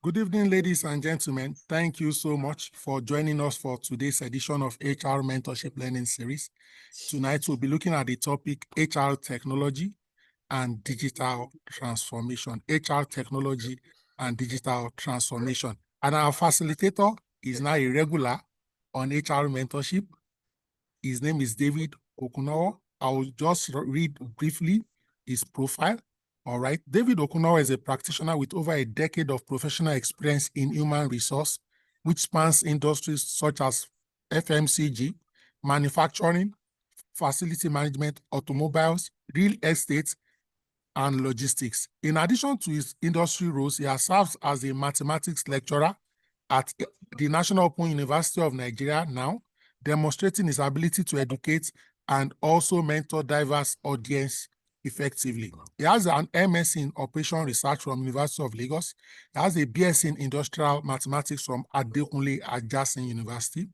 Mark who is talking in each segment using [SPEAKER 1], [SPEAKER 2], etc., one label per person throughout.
[SPEAKER 1] Good evening, ladies and gentlemen. Thank you so much for joining us for today's edition of HR Mentorship Learning Series. Tonight, we'll be looking at the topic HR technology and digital transformation. HR technology and digital transformation. And our facilitator is now a regular on HR mentorship. His name is David Okunawa. I will just read briefly his profile. All right. David Okunawa is a practitioner with over a decade of professional experience in human resource, which spans industries such as FMCG, manufacturing, facility management, automobiles, real estate, and logistics. In addition to his industry roles, he has served as a mathematics lecturer at the National Open University of Nigeria now, demonstrating his ability to educate and also mentor diverse audience effectively. He has an MS in Operation Research from University of Lagos. He has a BS in Industrial Mathematics from Adekunle Ajasin University.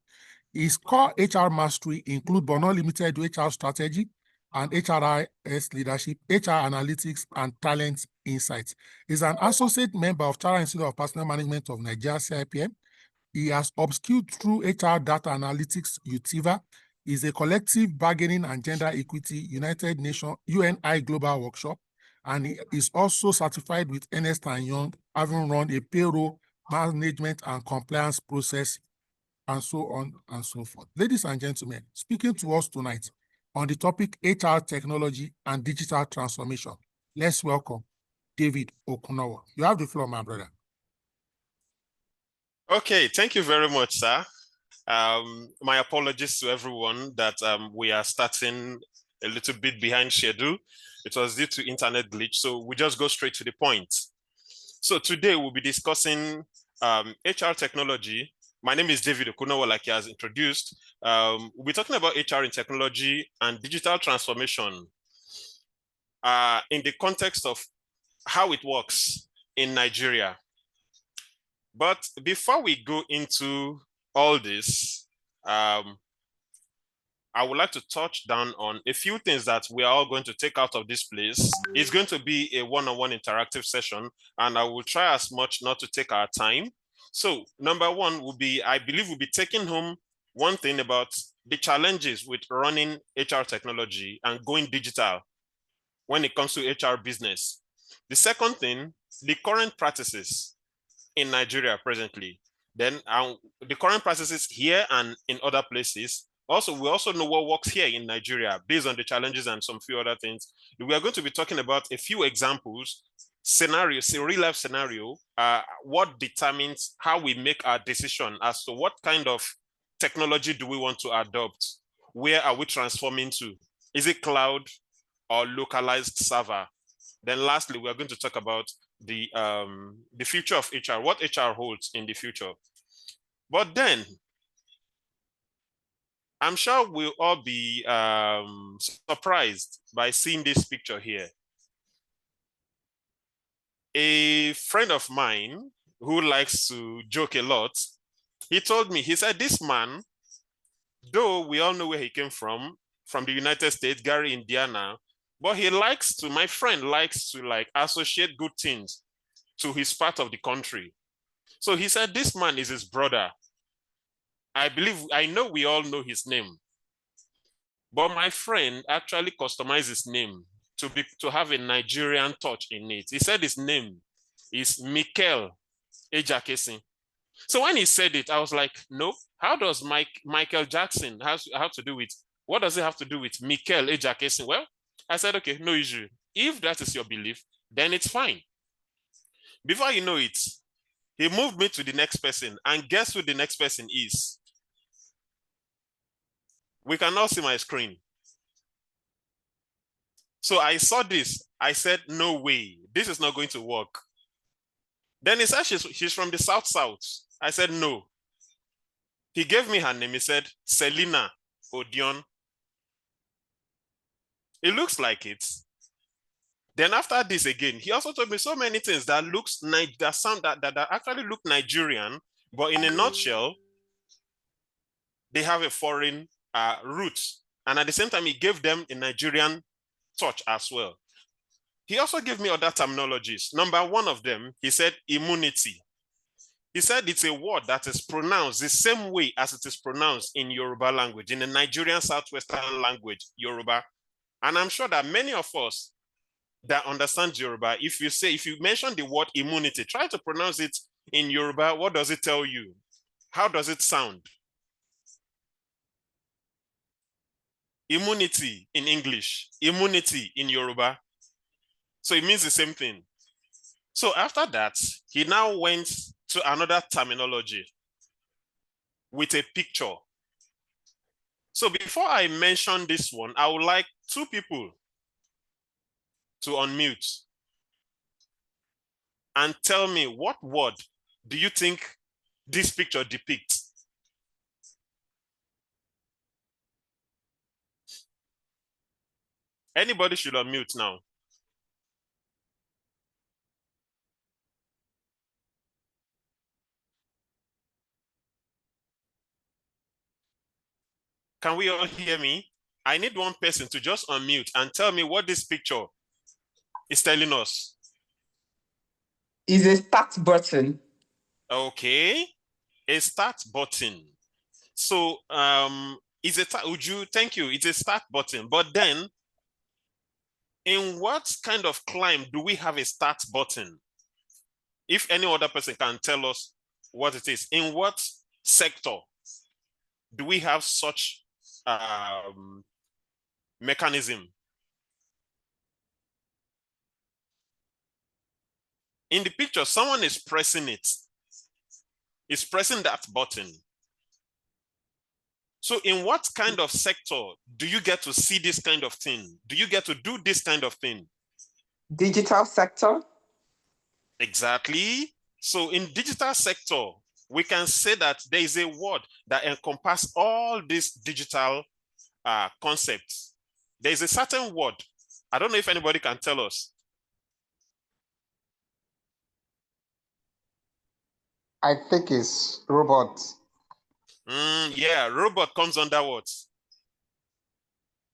[SPEAKER 1] His core HR mastery include but not limited to HR strategy and HRIS leadership, HR analytics, and talent insights. He's an associate member of Chartered Institute of Personnel Management of Nigeria, CIPM. He has upskilled through HR data analytics, UTIVA. Is a collective bargaining and gender equity United Nations UNI Global Workshop, and he is also certified with Ernst & Young, having run a payroll management and compliance process, and so on and so forth. Ladies and gentlemen, speaking to us tonight on the topic HR technology and digital transformation, let's welcome David Okunawa. You have the floor, my brother.
[SPEAKER 2] Okay, thank you very much, sir. My apologies to everyone that we are starting a little bit behind schedule. It was due to internet glitch, so we just go straight to the point. So today we'll be discussing HR technology. My name is David Okunawa, like he has introduced. We'll be talking about HR in technology and digital transformation in the context of how it works in Nigeria. But before we go into all this, I would like to touch down on a few things that we are all going to take out of this place. It's going to be a one-on-one interactive session, and I will try as much not to take our time. So number one will be, I believe we'll be taking home one thing about the challenges with running HR technology and going digital when it comes to HR business. The second thing, the current practices in Nigeria presently. Then the current practices here and in other places. Also, we also know what works here in Nigeria based on the challenges and some few other things. We are going to be talking about a few examples, scenarios, a real life scenario, what determines how we make our decision as to what kind of technology do we want to adopt? Where are we transforming to? Is it cloud or localized server? Then lastly, we are going to talk about the future of HR, what HR holds in the future. But then, I'm sure we'll all be surprised by seeing this picture here. A friend of mine who likes to joke a lot, he told me, he said, this man, though we all know where he came from the United States, Gary, Indiana, but my friend likes to like associate good things to his part of the country. So he said, this man is his brother. I know we all know his name, but my friend actually customized his name to have a Nigerian touch in it. He said his name is Mikel Ejakesi. So when he said it, I was like, no, how does Michael Jackson have to do with, what does it have to do with Mikel Ejakesi? Well, I said, okay, no issue. If that is your belief, then it's fine. Before you know it, he moved me to the next person, and guess who the next person is? We can now see my screen. So I saw this. I said, no way, this is not going to work. Then he said she's from the South. I said, no. He gave me her name. He said, Selina Odion. It looks like it. Then after this again, he also told me so many things that actually look Nigerian, but in a nutshell, they have a foreign root. And at the same time, he gave them a Nigerian touch as well. He also gave me other terminologies. Number one of them, he said immunity. He said it's a word that is pronounced the same way as it is pronounced in Yoruba language, in the Nigerian Southwestern language, Yoruba. And I'm sure that many of us that understand Yoruba, if you mention the word immunity, try to pronounce it in Yoruba. What does it tell you? How does it sound? Immunity in English, immunity in Yoruba. So it means the same thing. So after that, he now went to another terminology with a picture. So before I mention this one, I would like two people to unmute and tell me, what word do you think this picture depicts? Anybody should unmute now. Can we all hear me? I need one person to just unmute and tell me what this picture is telling us.
[SPEAKER 3] Is a start button.
[SPEAKER 2] Okay, a start button. So thank you, it's a start button. But then, in what kind of climb do we have a start button? If any other person can tell us what it is, in what sector do we have such mechanism? In the picture, someone is pressing it. Is pressing that button. So in what kind of sector do you get to see this kind of thing? Do you get to do this kind of thing?
[SPEAKER 3] Digital sector.
[SPEAKER 2] Exactly. So in digital sector, we can say that there is a word that encompasses all these digital concepts. There is a certain word. I don't know if anybody can tell us.
[SPEAKER 4] I think it's robot.
[SPEAKER 2] Yeah, robot comes under what?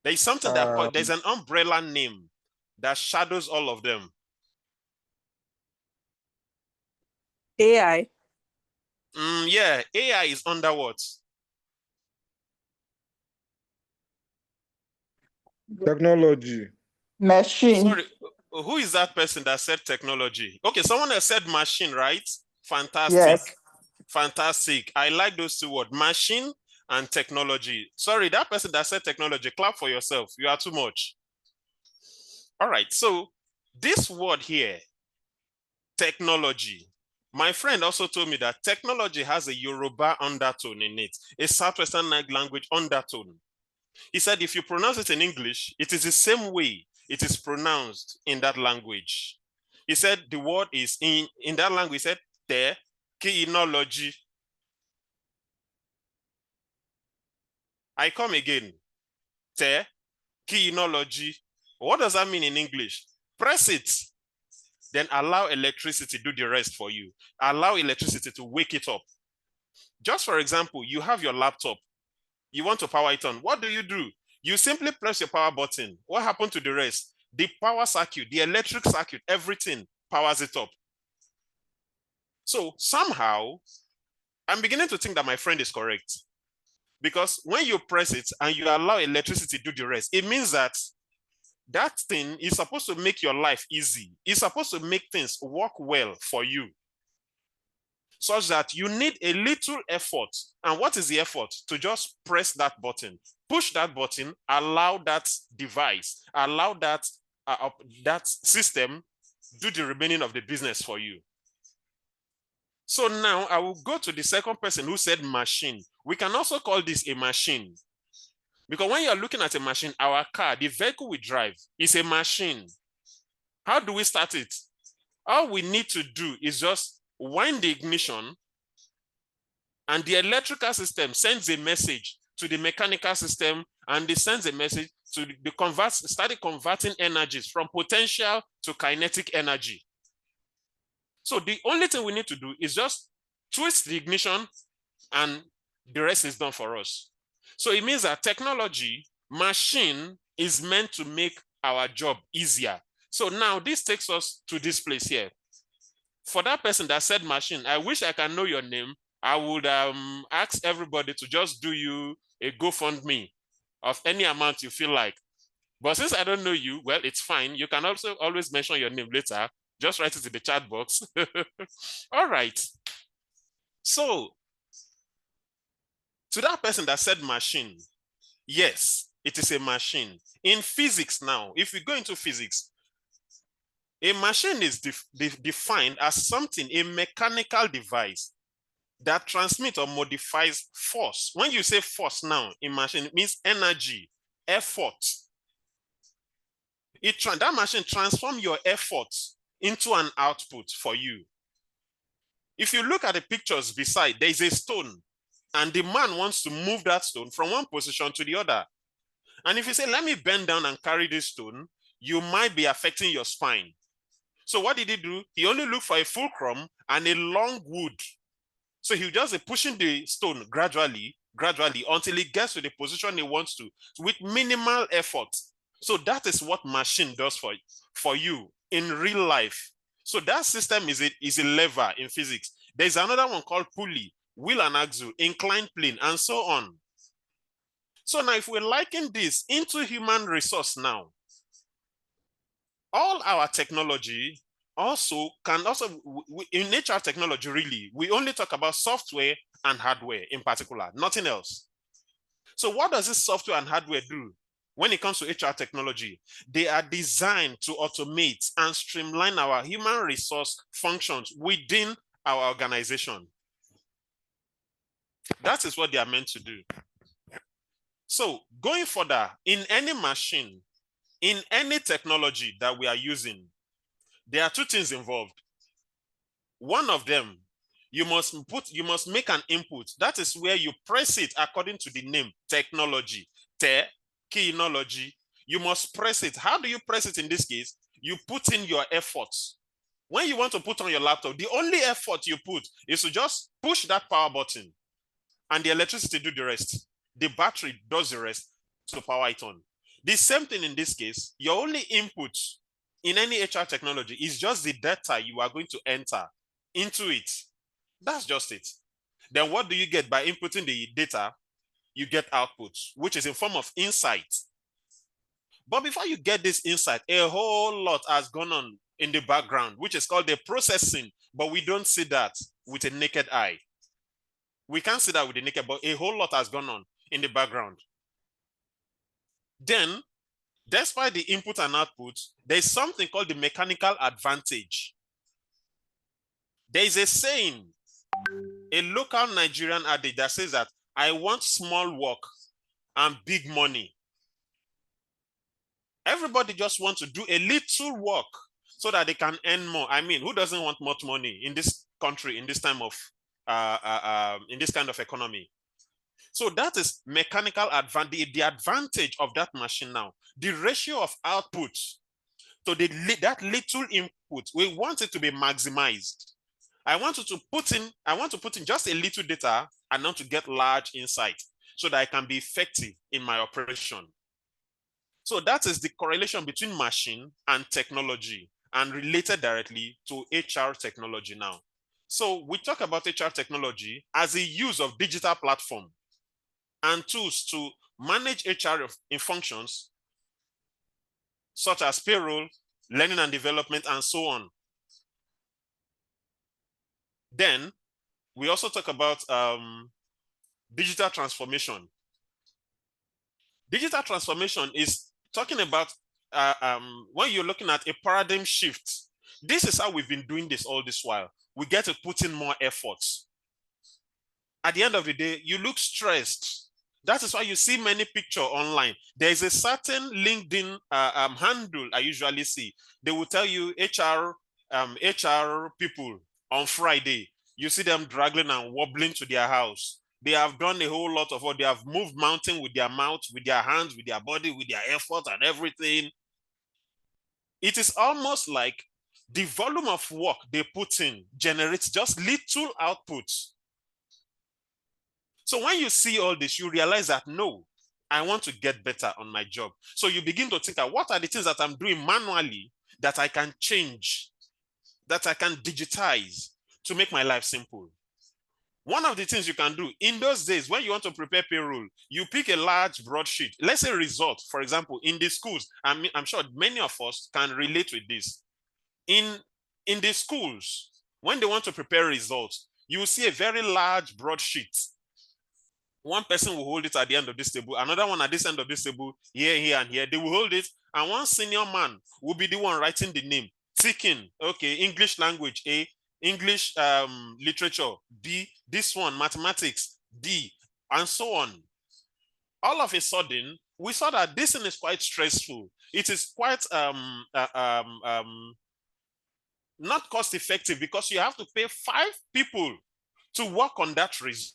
[SPEAKER 2] There is something that there's an umbrella name that shadows all of them.
[SPEAKER 5] AI.
[SPEAKER 2] Yeah, AI is under what?
[SPEAKER 4] Technology.
[SPEAKER 3] Machine.
[SPEAKER 2] Sorry, who is that person that said technology? Okay, someone else said machine, right? Fantastic.
[SPEAKER 3] Yes.
[SPEAKER 2] Fantastic. I like those two words, machine and technology. Sorry, that person that said technology, clap for yourself. You are too much. All right, so this word here, technology. My friend also told me that technology has a Yoruba undertone in it, a Southwestern language undertone. He said if you pronounce it in English, it is the same way it is pronounced in that language. He said the word is in that language, he said technology. I come again. Technology. What does that mean in English? Press it. Then allow electricity do the rest for you. Allow electricity to wake it up. Just for example, you have your laptop. You want to power it on. What do? You simply press your power button. What happened to the rest? The power circuit, the electric circuit, everything powers it up. So somehow, I'm beginning to think that my friend is correct. Because when you press it and you allow electricity to do the rest, it means that that thing is supposed to make your life easy. It's supposed to make things work well for you. Such that you need a little effort. And what is the effort? To just press that button. Push that button, allow that device, allow that, that system do the remaining of the business for you. So now I will go to the second person who said machine. We can also call this a machine. Because when you're looking at a machine, our car, the vehicle we drive, is a machine. How do we start it? All we need to do is just wind the ignition, and the electrical system sends a message to the mechanical system, and it sends a message to started converting energies from potential to kinetic energy. So the only thing we need to do is just twist the ignition, and the rest is done for us. So it means that technology, machine, is meant to make our job easier. So now this takes us to this place here. For that person that said machine, I wish I can know your name. I would ask everybody to just do you a GoFundMe of any amount you feel like. But since I don't know you, well, it's fine. You can also always mention your name later. Just write it in the chat box. All right. So, to that person that said machine, yes, it is a machine. In physics now, if we go into physics, a machine is defined as something, a mechanical device that transmits or modifies force. When you say force now in machine, it means energy, effort. That machine transforms your effort into an output for you. If you look at the pictures beside, there is a stone, and the man wants to move that stone from one position to the other. And if you say, let me bend down and carry this stone, you might be affecting your spine. So what did he do? He only looked for a fulcrum and a long wood. So he'll just be pushing the stone gradually until he gets to the position he wants to with minimal effort. So that is what machine does for you in real life. So that system is a lever in physics. There's another one called pulley, wheel and axle, inclined plane, and so on. So now if we liken this into human resource now, all our technology in HR technology, really, we only talk about software and hardware in particular, nothing else. So what does this software and hardware do when it comes to HR technology? They are designed to automate and streamline our human resource functions within our organization. That is what they are meant to do. So going further, in any machine, in any technology that we are using, there are two things involved. One of them, you must make an input. That is where you press it according to the name, technology, technology. You must press it. How do you press it in this case? You put in your efforts. When you want to put on your laptop, the only effort you put is to just push that power button and the electricity do the rest. The battery does the rest to power it on. The same thing in this case, your only input in any HR technology is just the data you are going to enter into it. That's just it. Then what do you get by inputting the data? You get output, which is in form of insight. But before you get this insight, a whole lot has gone on in the background, which is called the processing, but we don't see that with a naked eye. We can't see that with the naked, but a whole lot has gone on in the background. Then, despite the input and output, there's something called the mechanical advantage. There is a saying, a local Nigerian adage that says that I want small work and big money. Everybody just wants to do a little work so that they can earn more. I mean, who doesn't want much money in this country, in this time of, in this kind of economy? So that is mechanical advantage, the advantage of that machine now. The ratio of output to that little input, we want it to be maximized. I want to put in just a little data and not to get large insight so that I can be effective in my operation. So that is the correlation between machine and technology and related directly to HR technology now. So we talk about HR technology as a use of digital platform and tools to manage HR in functions such as payroll, learning and development, and so on. Then we also talk about digital transformation. Digital transformation is talking about when you're looking at a paradigm shift. This is how we've been doing this all this while. We get to put in more efforts. At the end of the day, you look stressed. That is why you see many pictures online. There is a certain LinkedIn handle I usually see. They will tell you HR people on Friday. You see them dragging and wobbling to their house. They have done a whole lot of what they have moved mountain with their mouth, with their hands, with their body, with their effort and everything. It is almost like the volume of work they put in generates just little outputs. So when you see all this, you realize that, no, I want to get better on my job. So you begin to think, what are the things that I'm doing manually that I can change that I can digitize to make my life simple? One of the things you can do in those days when you want to prepare payroll, you pick a large broadsheet. Let's say result, for example, in the schools. I'm sure many of us can relate with this. In the schools, when they want to prepare results, you will see a very large broadsheet. One person will hold it at the end of this table, another one at this end of this table, here, and here. They will hold it, and one senior man will be the one writing the name, ticking, okay, English language, A, English literature, B, this one, mathematics, D, and so on. All of a sudden, we saw that this thing is quite stressful. It is quite not cost effective because you have to pay 5 people to work on that result.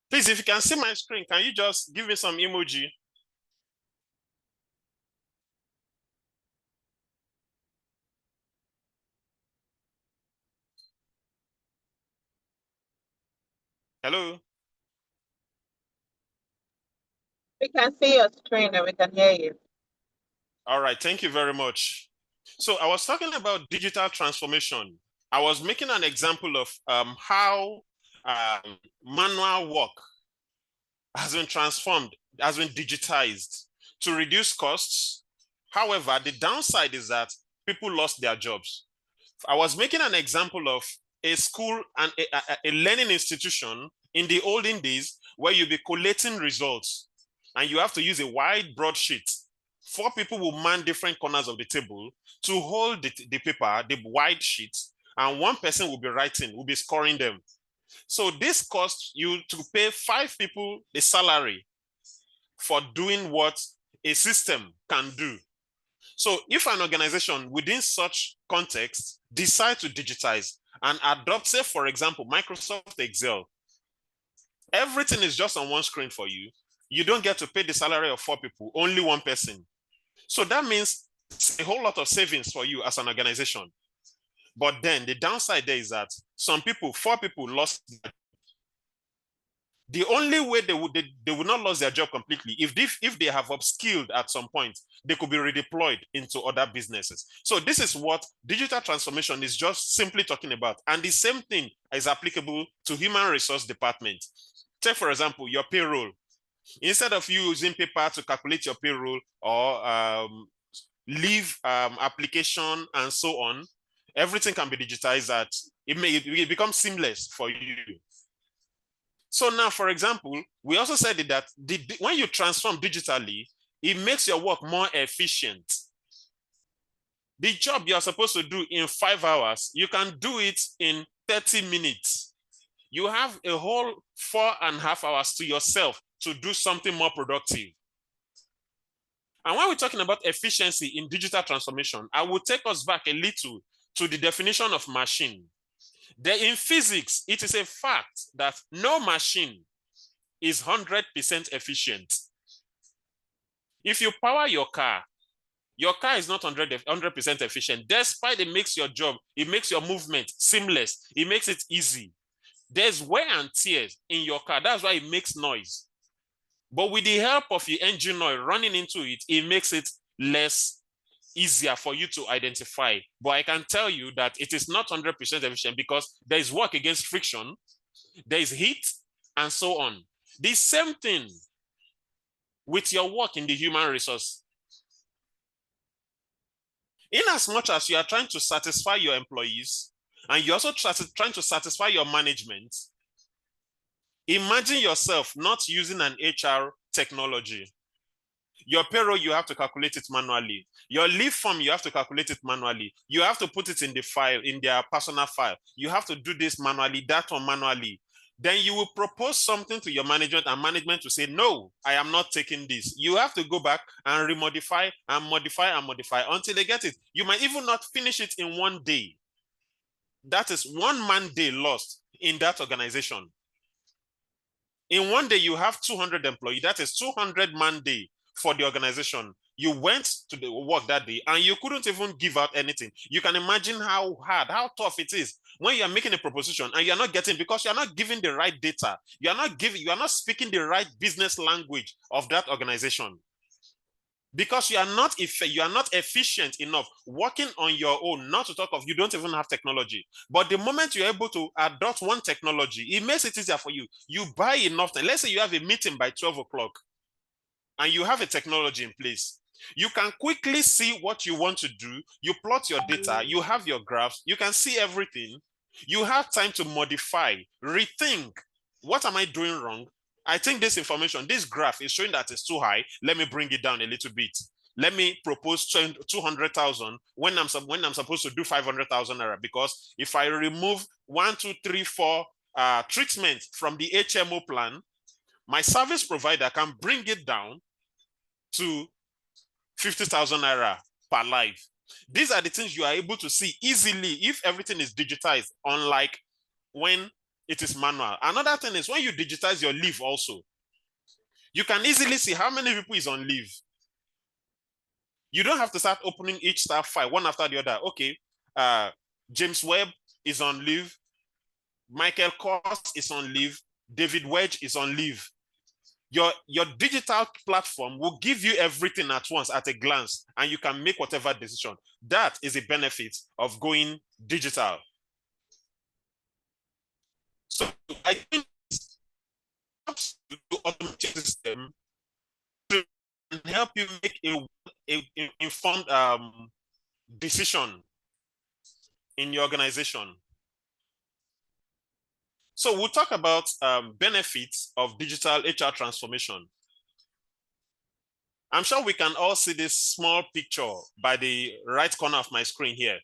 [SPEAKER 2] Please, if you can see my screen, can you just give me some emoji? Hello?
[SPEAKER 5] We can see your screen and we can hear you.
[SPEAKER 2] All right, thank you very much. So I was talking about digital transformation. I was making an example of how manual work has been transformed, has been digitized to reduce costs. However, the downside is that people lost their jobs. I was making an example of a school and a learning institution in the olden days where you'll be collating results and you have to use a wide broadsheet. 4 people will man different corners of the table to hold the paper, the wide sheet, and 1 person will be writing, will be scoring them. So this costs you to pay 5 people the salary for doing what a system can do. So if an organization within such context decide to digitize and adopt, say, for example, Microsoft Excel, everything is just on one screen for you. You don't get to pay the salary of 4 people, only 1 person. So that means it's a whole lot of savings for you as an organization. But then the downside there is that some people, 4 people lost. The only way they would not lose their job completely if they have upskilled at some point, they could be redeployed into other businesses. So this is what digital transformation is just simply talking about. And the same thing is applicable to human resource department. Take, for example, your payroll. Instead of you using paper to calculate your payroll or leave application and so on, everything can be digitized. That it becomes seamless for you. So now, for example, we also said that when you transform digitally, It makes your work more efficient. The job you're supposed to do in 5 hours, you can do it in 30 minutes. You have a whole 4.5 hours to yourself to do something more productive. And when we're talking about efficiency in digital transformation, I will take us back a little to the definition of machine. In physics, it is a fact that no machine is 100% efficient. If you power your car is not 100% efficient. Despite it makes your job, it makes your movement seamless, it makes it easy. There's wear and tear in your car. That's why it makes noise. But with the help of the engine oil running into it, it makes it less easier for you to identify. But I can tell you that it is not 100% efficient because there is work against friction, there is heat, and so on. The same thing with your work in the human resource. In as much as you are trying to satisfy your employees, and you're also trying to satisfy your management, imagine yourself not using an HR technology. Your payroll, you have to calculate it manually. Your leave form, you have to calculate it manually. You have to put it in the file, in their personal file. You have to do this manually, that one manually. Then you will propose something to your management, and management will say, no, I am not taking this. You have to go back and remodify and modify and modify until they get it. You might even not finish it in one day. That is 1 man day lost in that organization. In one day, you have 200 employees. That is 200 man day for the organization. You went to the work that day and you couldn't even give out anything. You can imagine how hard, how tough it is when you're making a proposition and you're not getting, because you're not giving the right data. You are not speaking the right business language of that organization. Because you are not efficient enough working on your own, not to talk of you don't even have technology. But the moment you're able to adopt one technology, it makes it easier for you. You buy enough time. Let's say you have a meeting by 12 o'clock and you have a technology in place. You can quickly see what you want to do. You plot your data, you have your graphs, you can see everything. You have time to modify, rethink. What am I doing wrong? I think this information, this graph is showing that it's too high. Let me bring it down a little bit. Let me propose 200,000 when I'm supposed to do 500,000 naira. Because if I remove 1, 2, 3, 4 treatments from the HMO plan, my service provider can bring it down to 50,000 naira per life. These are the things you are able to see easily if everything is digitized, unlike when it is manual. Another thing is when you digitize your leave also, you can easily see how many people is on leave. You don't have to start opening each staff file one after the other. Okay, James Webb is on leave, Michael Kors is on leave, David Wedge is on leave. Your digital platform will give you everything at once at a glance, and you can make whatever decision. That is a benefit of going digital. So I think the automated system to help you make a informed decision in your organization. So we'll talk about benefits of digital HR transformation. I'm sure we can all see this small picture by the right corner of my screen here.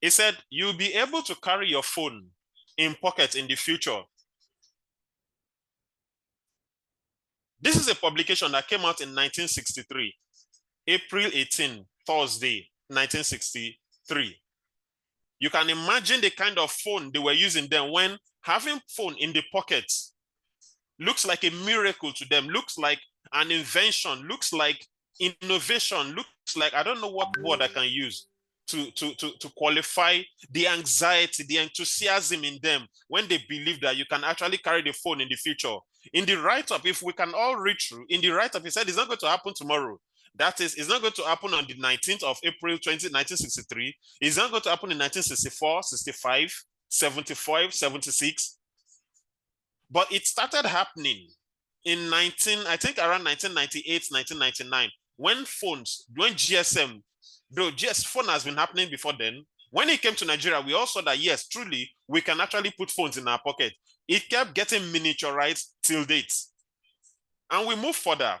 [SPEAKER 2] It said you'll be able to carry your phone in pocket in the future. This is a publication that came out in 1963, April 18, Thursday, 1963. You can imagine the kind of phone they were using then, when having phone in the pocket looks like a miracle to them, looks like an invention, looks like innovation, looks like, I don't know what word I can use to qualify the anxiety, the enthusiasm in them when they believe that you can actually carry the phone in the future. In the write-up, if we can all read through, in the write-up, he said it's not going to happen tomorrow. That is, it's not going to happen on the 19th of April, 1963. It's not going to happen in 1964, 65, 75, 76. But it started happening in I think around 1998, 1999, when GSM, though phone has been happening before then, When it came to Nigeria, we all saw that, yes, truly, we can actually put phones in our pocket. It kept getting miniaturized till date. And we move further.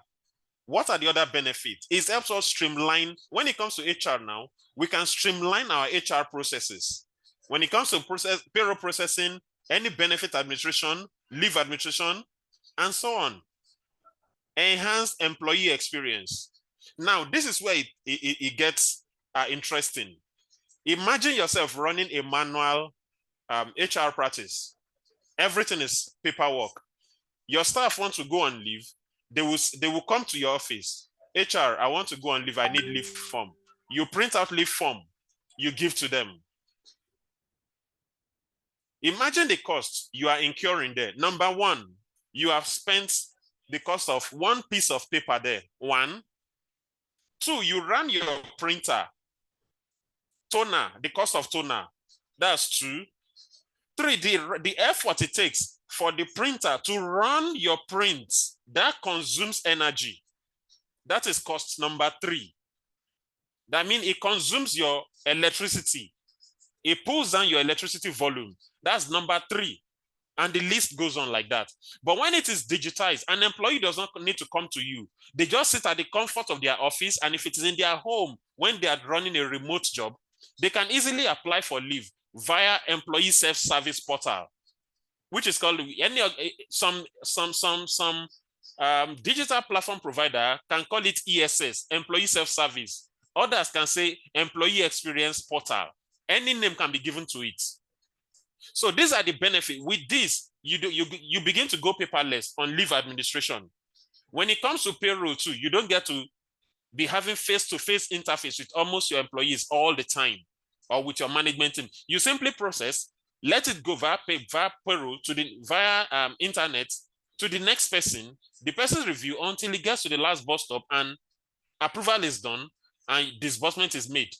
[SPEAKER 2] What are the other benefits? It helps us streamline. When it comes to HR now, we can streamline our HR processes. When it comes to payroll processing, any benefit administration, leave administration, and so on. Enhanced employee experience. Now, this is where it gets interesting. Imagine yourself running a manual HR practice. Everything is paperwork. Your staff want to go on leave. They will come to your office. HR, I want to go on leave. I need leave form. You print out leave form. You give to them. Imagine the cost you are incurring there. Number one, you have spent the cost of one piece of paper there. One. Two, you run your printer. Toner, the cost of toner. That's two. Three, the effort it takes for the printer to run your print, that consumes energy. That is cost number three. That means it consumes your electricity. It pulls down your electricity volume. That's number three. And the list goes on like that. But when it is digitized, an employee does not need to come to you. They just sit at the comfort of their office. And if it is in their home, when they are running a remote job, they can easily apply for leave via employee self-service portal, which is called some digital platform provider can call it ESS, employee self-service. Others can say employee experience portal. Any name can be given to it. So these are the benefits. With this, you begin to go paperless on leave administration. When it comes to payroll too, you don't get to be having face-to-face interface with almost your employees all the time, or with your management team. You simply process, let it go via payroll via internet to the next person, the person's review until it gets to the last bus stop and approval is done and disbursement is made.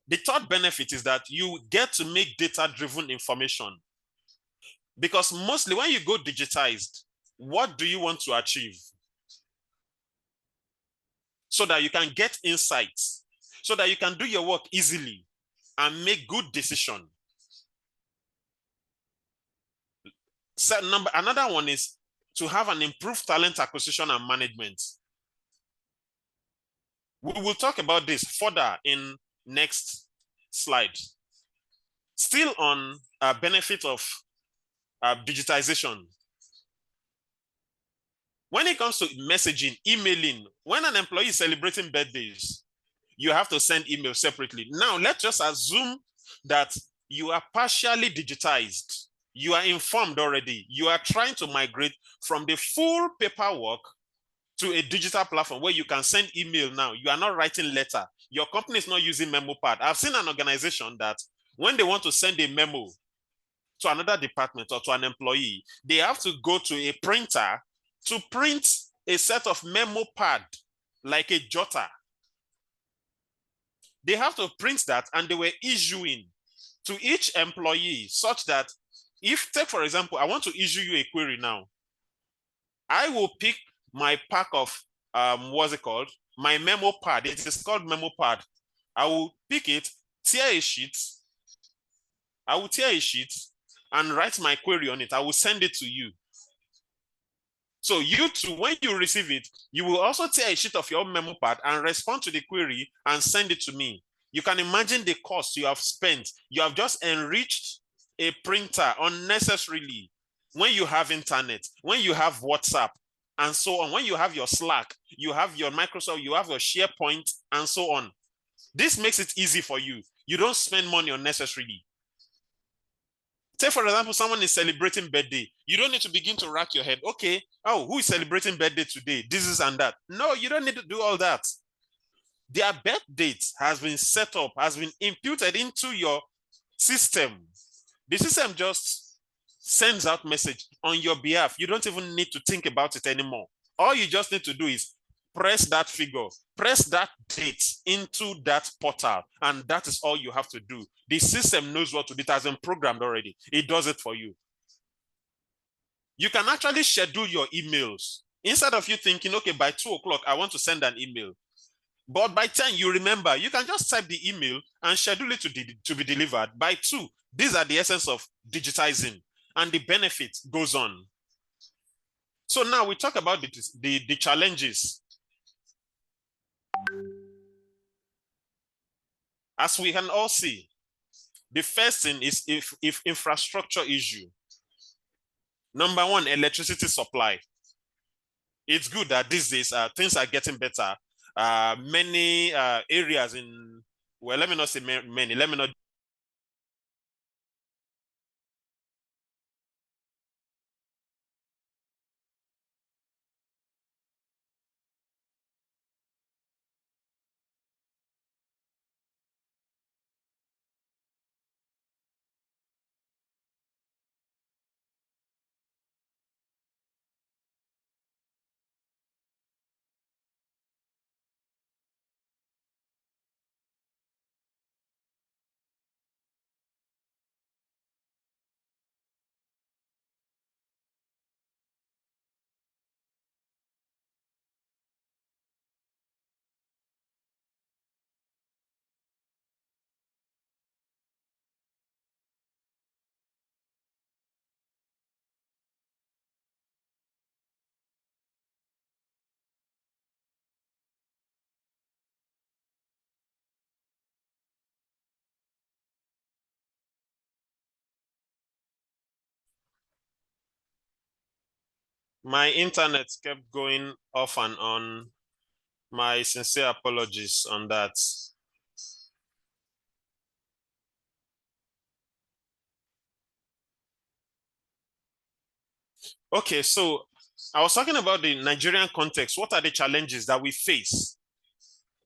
[SPEAKER 2] The third benefit is that you get to make data-driven information. Because mostly when you go digitized, what do you want to achieve? So that you can get insights, so that you can do your work easily and make good decisions. So another one is to have an improved talent acquisition and management. We will talk about this further in next slide. Still on benefit of digitization. When it comes to messaging, emailing, when an employee is celebrating birthdays, you have to send email separately. Now, let's just assume that you are partially digitized. You are informed already. You are trying to migrate from the full paperwork to a digital platform where you can send email now. You are not writing letter. Your company is not using memo pad. I've seen an organization that when they want to send a memo to another department or to an employee, they have to go to a printer to print a set of memo pad like a jotter. They have to print that, and they were issuing to each employee such that if, take for example, I want to issue you a query now, I will pick my pack of, what's it called? My memo pad. It is called memo pad. I will pick it, tear a sheet. I will tear a sheet and write my query on it. I will send it to you. So you too, when you receive it, you will also tear a sheet of your memo pad and respond to the query and send it to me. You can imagine the cost you have spent. You have just enriched a printer unnecessarily. When you have internet, when you have WhatsApp, and so on, when you have your Slack, you have your Microsoft, you have your SharePoint, and so on. This makes it easy for you. You don't spend money unnecessarily. Say, for example, someone is celebrating birthday. You don't need to begin to rack your head. Okay, oh, who is celebrating birthday today? This is and that. No, you don't need to do all that. Their birth date has been set up, has been imputed into your system. The system just sends out message on your behalf. You don't even need to think about it anymore. All you just need to do is press that figure, press that date into that portal, and that is all you have to do. The system knows what to do. It has been programmed already. It does it for you. You can actually schedule your emails. Instead of you thinking, okay, by 2 o'clock, I want to send an email. But by 10, you remember, you can just type the email and schedule it to be delivered. By 2, these are the essence of digitizing, and the benefit goes on. So now we talk about the challenges. As we can all see, the first thing is if infrastructure issue. Number 1, electricity supply. It's good that these days things are getting better. Many areas in, well, let me not say many, let me not. My internet kept going off and on. My sincere apologies on that. Okay, so I was talking about the Nigerian context. What are the challenges that we face?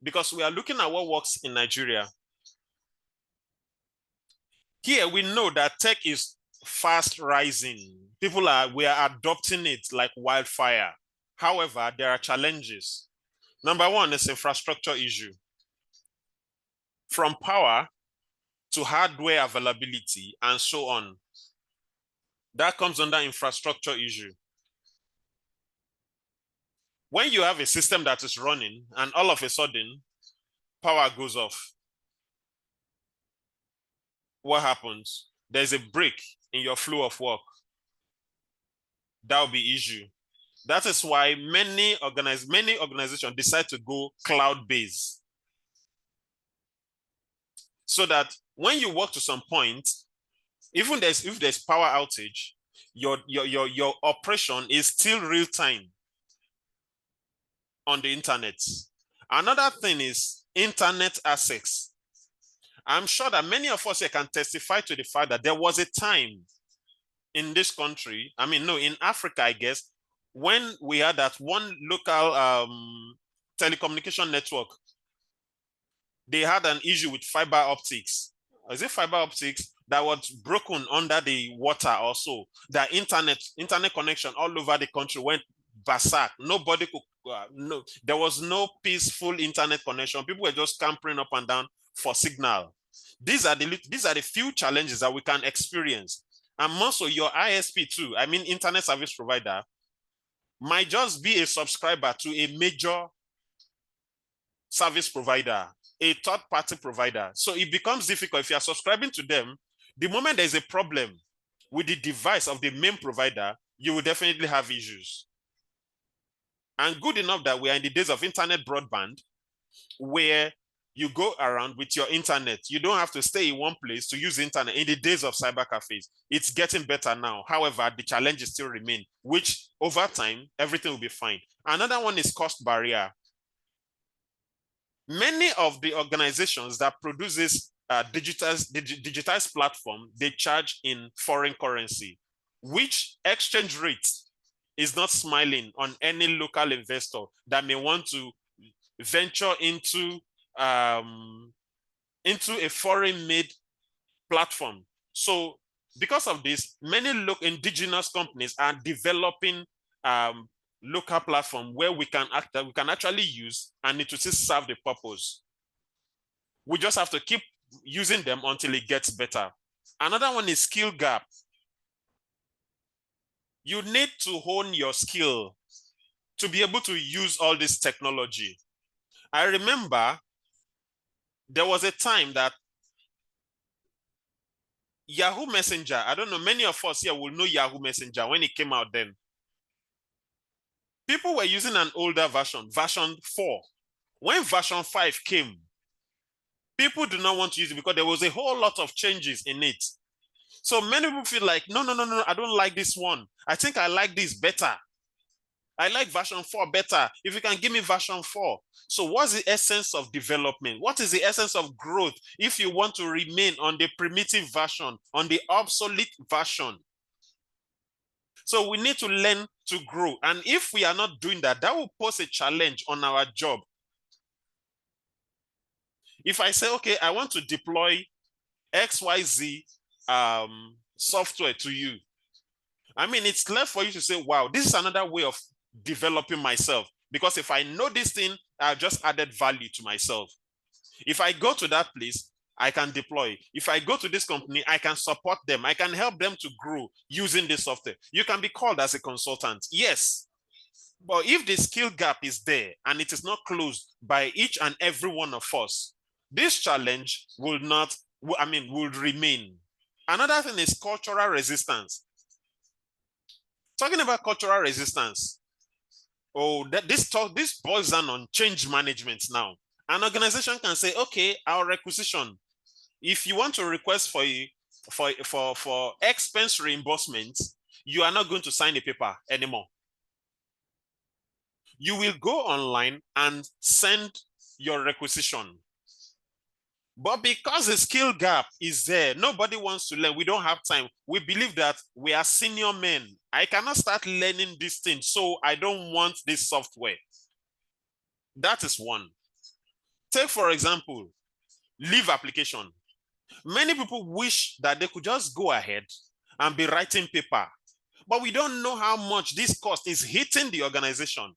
[SPEAKER 2] Because we are looking at what works in Nigeria. Here we know that tech is fast rising. We are adopting it like wildfire. However, there are challenges. Number 1 is infrastructure issue. From power to hardware availability and so on. That comes under infrastructure issue. When you have a system that is running and all of a sudden power goes off, what happens? There's a break in your flow of work. That will be issue. That is why many organizations decide to go cloud-based. So that when you work to some point, even if there's power outage, your operation is still real time on the internet. Another thing is internet access. I'm sure that many of us here can testify to the fact that there was a time in this country, in Africa, I guess, when we had that one local telecommunication network. They had an issue with fiber optics. Is it fiber optics that was broken under the water or so? The internet connection all over the country went berserk. Nobody could, there was no peaceful internet connection. People were just scampering up and down for signal. These are the few challenges that we can experience. And also your ISP too, internet service provider, might just be a subscriber to a major service provider, a third-party provider. So it becomes difficult if you are subscribing to them. The moment there's a problem with the device of the main provider, you will definitely have issues. And good enough that we are in the days of internet broadband, where you go around with your internet. You don't have to stay in one place to use internet in the days of cyber cafes. It's getting better now. However, the challenges still remain, which over time, everything will be fine. Another one is cost barrier. Many of the organizations that produce this digitized platform, they charge in foreign currency, which exchange rate is not smiling on any local investor that may want to venture into a foreign-made platform. So because of this, many indigenous companies are developing local platform where we can actually use, and it will still serve the purpose. We just have to keep using them until it gets better. Another one is skill gap. You need to hone your skill to be able to use all this technology. I remember there was a time that Yahoo Messenger, I don't know, many of us here will know Yahoo Messenger when it came out then. People were using an older version, version 4. When version 5 came, people do not want to use it because there was a whole lot of changes in it. So many people feel like, no, I don't like this one. I think I like this better. I like version 4 better. If you can give me version 4. So what's the essence of development? What is the essence of growth if you want to remain on the primitive version, on the obsolete version? So we need to learn to grow. And if we are not doing that, that will pose a challenge on our job. If I say, okay, I want to deploy XYZ software to you, I mean, it's left for you to say, wow, this is another way of developing myself. Because if I know this thing, I've just added value to myself. If I go to that place, I can deploy. If I go to this company, I can support them. I can help them to grow using this software. You can be called as a consultant, yes. But if the skill gap is there and it is not closed by each and every one of us, this challenge will remain. Another thing is cultural resistance. Talking about cultural resistance, this boils down on change management now. An organization can say, okay, our requisition, if you want to request for expense reimbursement, you are not going to sign a paper anymore. You will go online and send your requisition. But because the skill gap is there, nobody wants to learn. We don't have time. We believe that we are senior men. I cannot start learning this thing, so I don't want this software. That is one. Take, for example, leave application. Many people wish that they could just go ahead and be writing paper, but we don't know how much this cost is hitting the organization.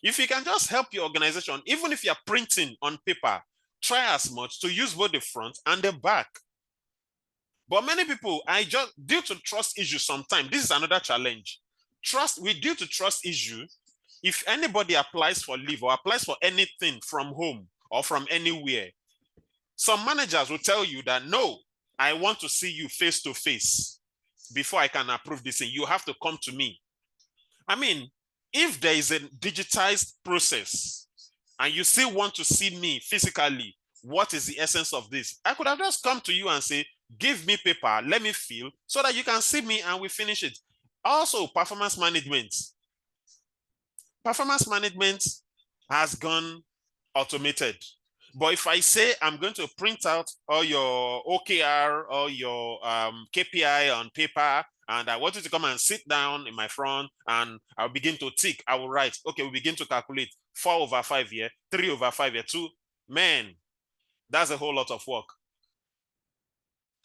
[SPEAKER 2] If you can just help your organization, even if you're printing on paper, try as much to use both the front and the back. But many people, due to trust issues sometimes, this is another challenge. Due to trust issue, if anybody applies for leave or applies for anything from home or from anywhere, some managers will tell you that, no, I want to see you face to face before I can approve this thing. You have to come to me. I mean, if there is a digitized process and you still want to see me physically, what is the essence of this? I could have just come to you and say, give me paper, let me fill, so that you can see me and we finish it. Also, performance management. Performance management has gone automated. But if I say I'm going to print out all your OKR or your KPI on paper, and I want you to come and sit down in my front and I'll begin to tick, I will write, okay, we begin to calculate 4 over 5 here, 3 over 5 here, 2. Man, that's a whole lot of work.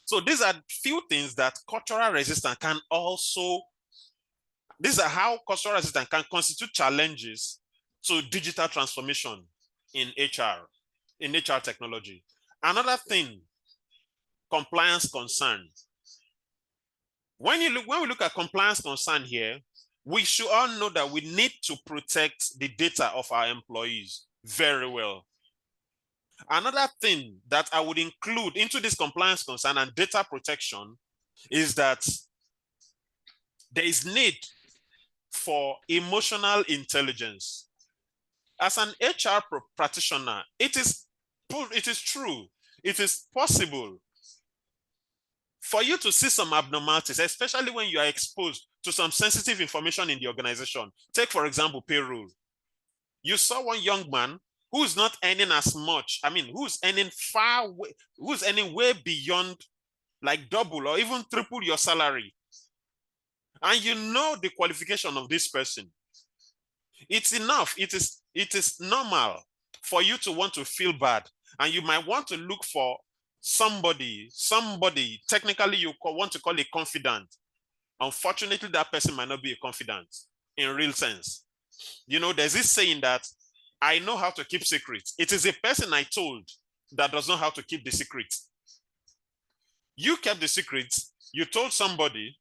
[SPEAKER 2] So these are few things that cultural resistance can also, these are how cultural resistance can constitute challenges to digital transformation in HR technology. Another thing, compliance concerns. When we look at compliance concern here, we should all know that we need to protect the data of our employees very well. Another thing that I would include into this compliance concern and data protection is that there is need for emotional intelligence. As an HR practitioner, it is true, it is possible for you to see some abnormalities, especially when you are exposed to some sensitive information in the organization. Take, for example, payroll. You saw one young man who's not earning as much, who's earning way beyond, like double or even triple your salary. And you know the qualification of this person. It's enough, it is normal for you to want to feel bad. And you might want to look for somebody, technically you want to call a confidant. Unfortunately, that person might not be a confidant in real sense. You know, there's this saying that I know how to keep secrets. It is a person I told that does not know how to keep the secret. You kept the secret, you told somebody,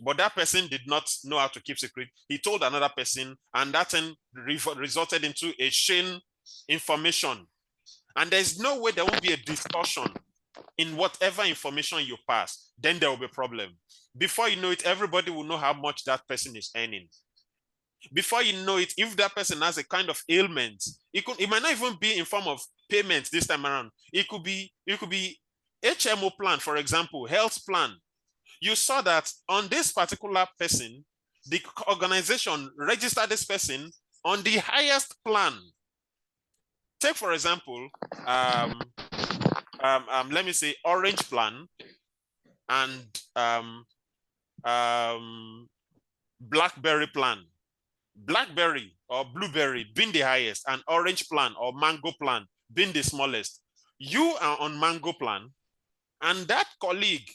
[SPEAKER 2] but that person did not know how to keep secret. He told another person, and that then resulted into a chain information, and there's no way there won't be a distortion in whatever information you pass, then there will be a problem. Before you know it, everybody will know how much that person is earning. Before you know it, if that person has a kind of ailment, it might not even be in form of payment this time around. It could be HMO plan, for example, health plan. You saw that on this particular person, the organization registered this person on the highest plan. Take, for example, let me say orange plan and blackberry plan. Blackberry or blueberry being the highest, and orange plan or mango plan being the smallest. You are on mango plan, and that colleague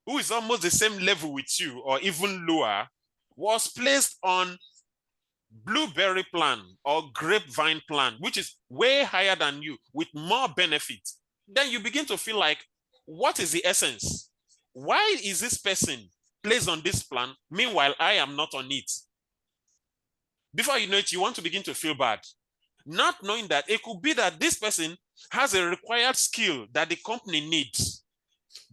[SPEAKER 2] who is almost the same level with you or even lower was placed on blueberry plan or grapevine plan, which is way higher than you with more benefits. Then you begin to feel like, what is the essence? Why is this person placed on this plan, meanwhile I am not on it? Before you know it, you want to begin to feel bad, not knowing that it could be that this person has a required skill that the company needs,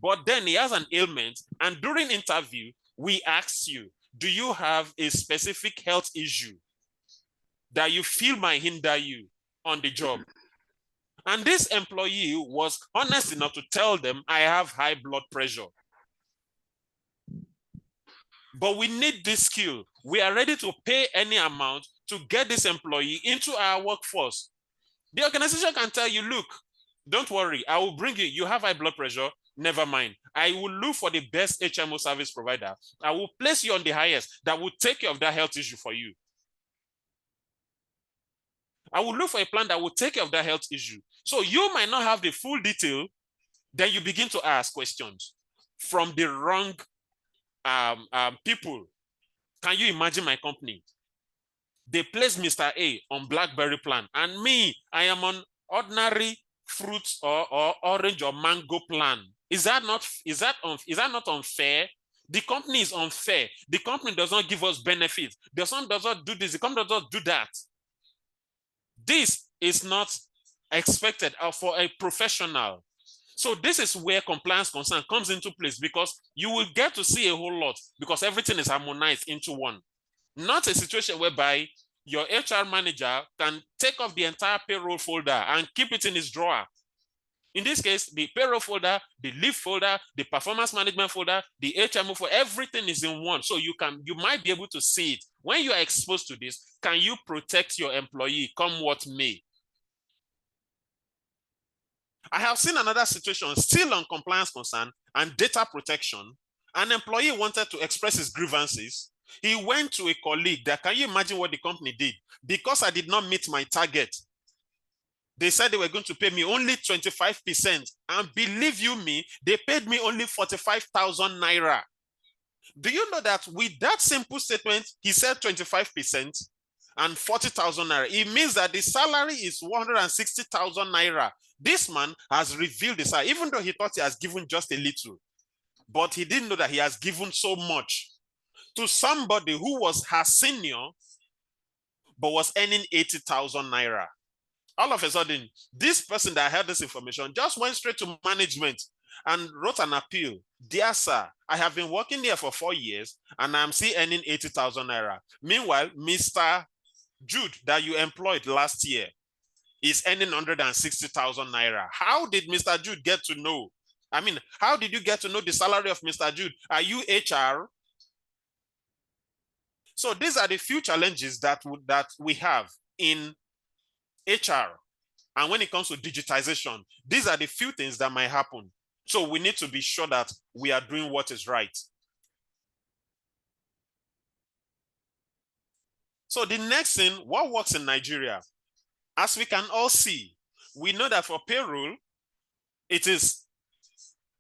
[SPEAKER 2] but then he has an ailment, and during interview, we ask you, do you have a specific health issue that you feel might hinder you on the job? And this employee was honest enough to tell them, I have high blood pressure. But we need this skill. We are ready to pay any amount to get this employee into our workforce. The organization can tell you, look, don't worry, I will bring you. You have high blood pressure, never mind. I will look for the best HMO service provider. I will place you on the highest that will take care of that health issue for you. I will look for a plan that will take care of that health issue. So you might not have the full detail, then you begin to ask questions from the wrong people. Can you imagine my company? They place Mr. A on BlackBerry plan, and me, I am on ordinary fruits or orange or mango plan. Is that not unfair? The company is unfair. The company does not give us benefits. The company does not do this. The company does not do that. This is not expected for a professional. So this is where compliance concern comes into place, because you will get to see a whole lot because everything is harmonized into one. Not a situation whereby your HR manager can take off the entire payroll folder and keep it in his drawer. In this case, the payroll folder, the leave folder, the performance management folder, the HMO folder, everything is in one. So you might be able to see it. When you are exposed to this, can you protect your employee come what may? I have seen another situation still on compliance concern and data protection. An employee wanted to express his grievances. He went to a colleague that, can you imagine what the company did? Because I did not meet my target, they said they were going to pay me only 25%. And believe you me, they paid me only 45,000 naira. Do you know that with that simple statement, he said 25% and 40,000 naira. It means that the salary is 160,000 naira. This man has revealed the salary, even though he thought he has given just a little, but he didn't know that he has given so much to somebody who was her senior, but was earning 80,000 naira. All of a sudden, this person that had this information just went straight to management and wrote an appeal. Dear sir, I have been working here for 4 years and I'm still earning 80,000 naira. Meanwhile, Mr. Jude that you employed last year is earning 160,000 naira. How did Mr. Jude get to know? I mean, how did you get to know the salary of Mr. Jude? Are you HR? So these are the few challenges that we have in HR. And when it comes to digitization, these are the few things that might happen. So we need to be sure that we are doing what is right. So the next thing, what works in Nigeria? As we can all see, we know that for payroll,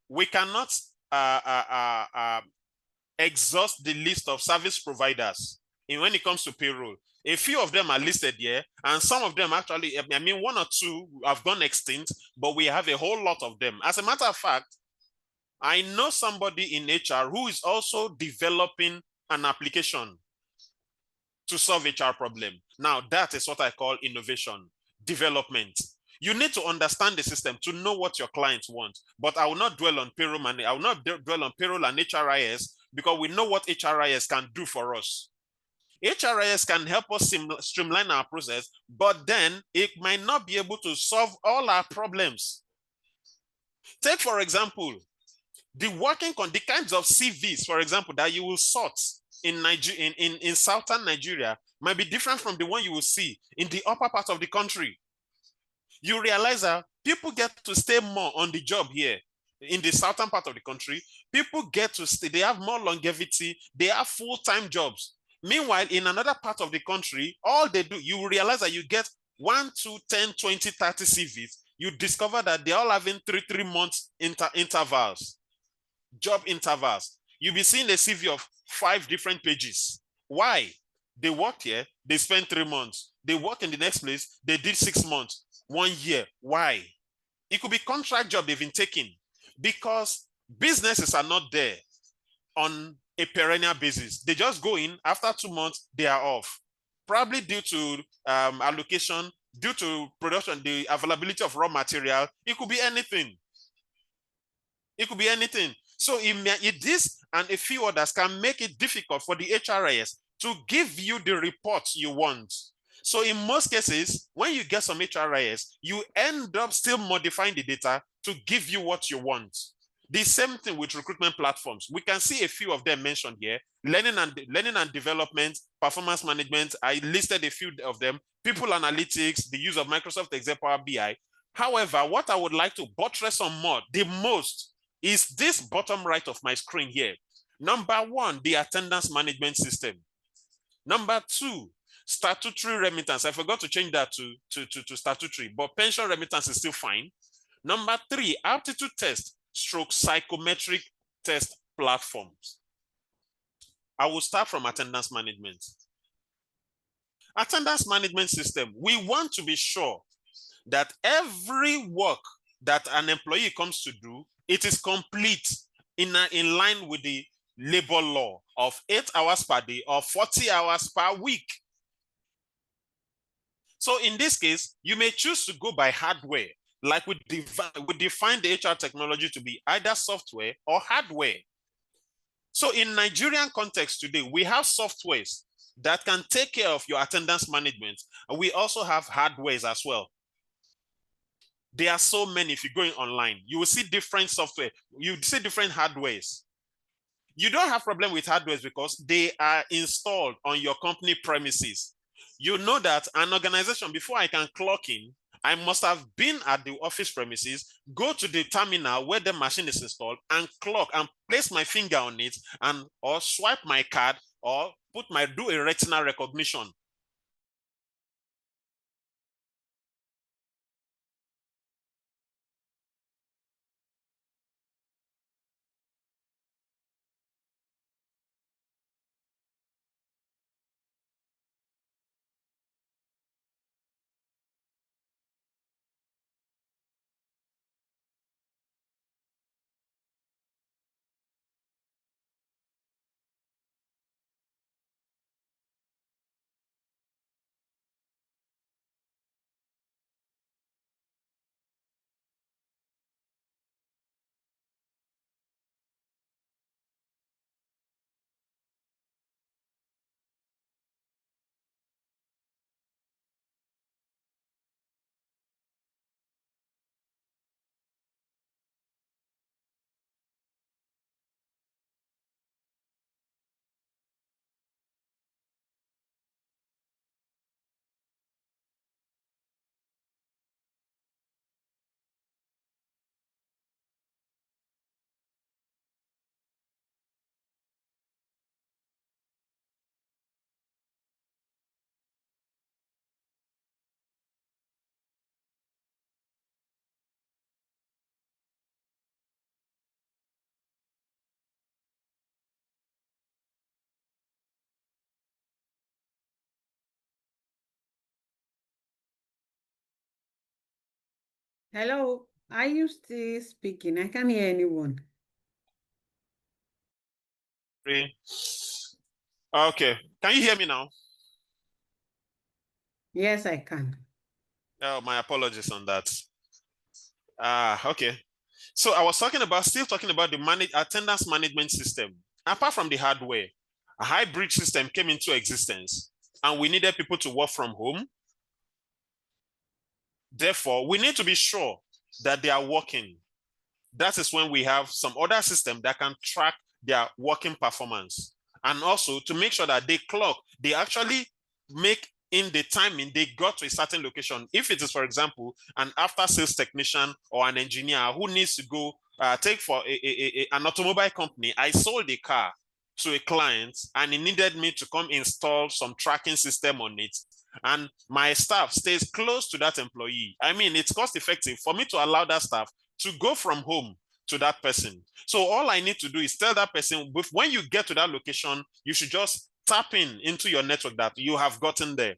[SPEAKER 2] we cannot exhaust the list of service providers when it comes to payroll. A few of them are listed here, and some of them actually, I mean, 1 or 2 have gone extinct, but we have a whole lot of them. As a matter of fact, I know somebody in HR who is also developing an application to solve HR problem. Now, that is what I call innovation. development. You need to understand the system to know what your clients want. But I will not dwell on payroll and I will not dwell on payroll and HRIS because we know what HRIS can do for us. HRIS can help us streamline our process, but then it might not be able to solve all our problems. Take, for example, the kinds of CVs, for example, that you will sort in Nigeria, in southern Nigeria might be different from the one you will see in the upper part of the country. You realize that people get to stay more on the job here in the southern part of the country. People get to stay, they have more longevity, they have full-time jobs. Meanwhile, in another part of the country, all they do, you realize that you get 1, 2, 10, 20, 30 CVs. You discover that they're all having 3 months intervals, job intervals. You'll be seeing a CV of 5 different pages. Why? They worked here, they spent 3 months. They worked in the next place, they did 6 months, 1 year. Why? It could be contract job they've been taking because businesses are not there on a perennial basis. They just go in, after 2 months, they are off. Probably due to allocation, due to production, the availability of raw material. It could be anything. It could be anything. So this and a few others can make it difficult for the HRIS to give you the reports you want. So in most cases, when you get some HRIS, you end up still modifying the data to give you what you want. The same thing with recruitment platforms. We can see a few of them mentioned here. Learning and development, performance management. I listed a few of them. People analytics, the use of Microsoft Excel, Power BI. However, what I would like to buttress on more, the most, is this bottom right of my screen here. Number 1, the attendance management system. Number 2, statutory remittance. I forgot to change that to statutory, but pension remittance is still fine. Number 3, aptitude test / psychometric test platforms. I will start from attendance management. Attendance management system, we want to be sure that every work that an employee comes to do, it is complete in line with the labor law of 8 hours per day or 40 hours per week. So in this case, you may choose to go by hardware, like we define the HR technology to be either software or hardware. So in Nigerian context today, we have softwares that can take care of your attendance management, and we also have hardwares as well. There are so many. If you're going online, you will see different software, you see different hardwares. You don't have problem with hardwares because they are installed on your company premises. You know that an organization, before I can clock in, I must have been at the office premises, go to the terminal where the machine is installed and clock and place my finger on it and or swipe my card or do a retinal recognition.
[SPEAKER 6] Hello, are you still speaking? I can't hear anyone.
[SPEAKER 2] Okay, can you hear me now?
[SPEAKER 6] Yes, I can.
[SPEAKER 2] Oh, my apologies on that. Okay. So I was still talking about the attendance management system. Apart from the hardware, a hybrid system came into existence and we needed people to work from home. Therefore, we need to be sure that they are working. That is when we have some other system that can track their working performance. And also to make sure that they actually make in the timing they got to a certain location. If it is, for example, an after sales technician or an engineer who needs to go take for an automobile company, I sold a car to a client and he needed me to come install some tracking system on it. And my staff stays close to that employee. I mean, it's cost effective for me to allow that staff to go from home to that person. So all I need to do is tell that person, when you get to that location, you should just tap into your network that you have gotten there.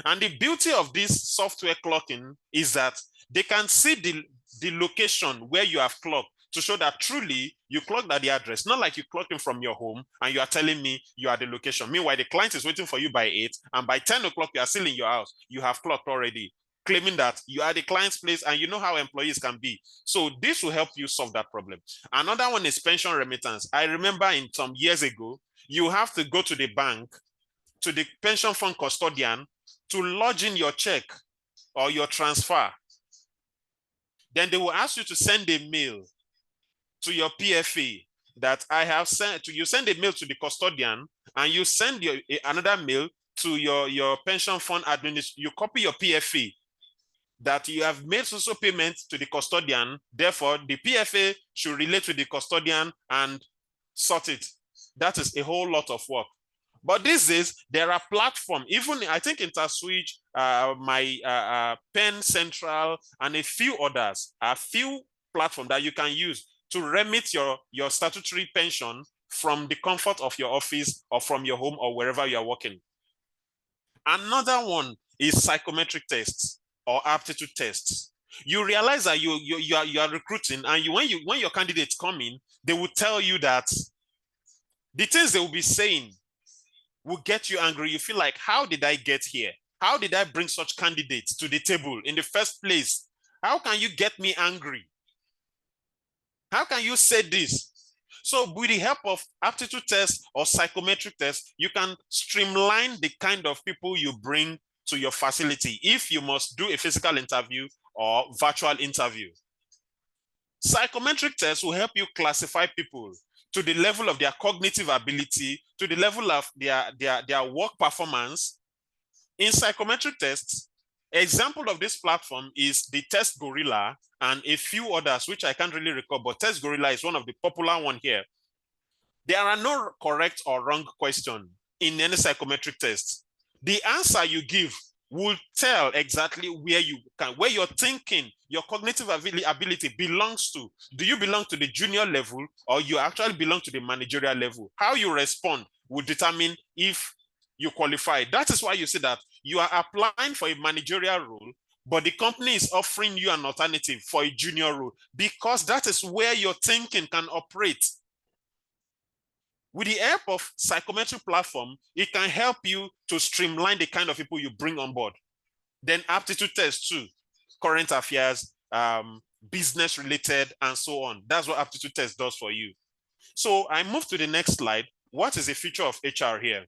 [SPEAKER 2] And the beauty of this software clocking is that they can see the location where you have clocked to show that truly you clocked at the address, not like you clocked in from your home and you are telling me you are the location. Meanwhile, the client is waiting for you by 8 and by 10 o'clock, you are still in your house. You have clocked already, claiming that you are the client's place and you know how employees can be. So this will help you solve that problem. Another one is pension remittance. I remember in some years ago, you have to go to the bank, to the pension fund custodian to lodge in your check or your transfer. Then they will ask you to send a mail to your PFA that I have sent to you. Send a mail to the custodian and you send another mail to your pension fund administrator. You copy your PFA that you have made social payment to the custodian. Therefore, the PFA should relate to the custodian and sort it. That is a whole lot of work. But these days, there are platforms, even I think InterSwitch, my Pen Central, and a few others, a few platforms that you can use to remit your statutory pension from the comfort of your office or from your home or wherever you are working. Another one is psychometric tests or aptitude tests. You realize that you are recruiting, and when your candidates come in, they will tell you that the things they will be saying will get you angry. You feel like, how did I get here? How did I bring such candidates to the table in the first place? How can you get me angry? How can you say this? So with the help of aptitude tests or psychometric tests, you can streamline the kind of people you bring to your facility if you must do a physical interview or virtual interview. Psychometric tests will help you classify people to the level of their cognitive ability, to the level of their work performance. In psychometric tests, example of this platform is the Test Gorilla and a few others, which I can't really recall, but Test Gorilla is one of the popular one here. There are no correct or wrong question in any psychometric test. The answer you give will tell exactly where your thinking, your cognitive ability belongs to. Do you belong to the junior level or you actually belong to the managerial level? How you respond will determine if you qualify. That is why you see that you are applying for a managerial role, but the company is offering you an alternative for a junior role because that is where your thinking can operate. With the help of psychometric platform, it can help you to streamline the kind of people you bring on board. Then aptitude tests too, current affairs, business related, and so on. That's what aptitude test does for you. So I move to the next slide. What is the future of HR here?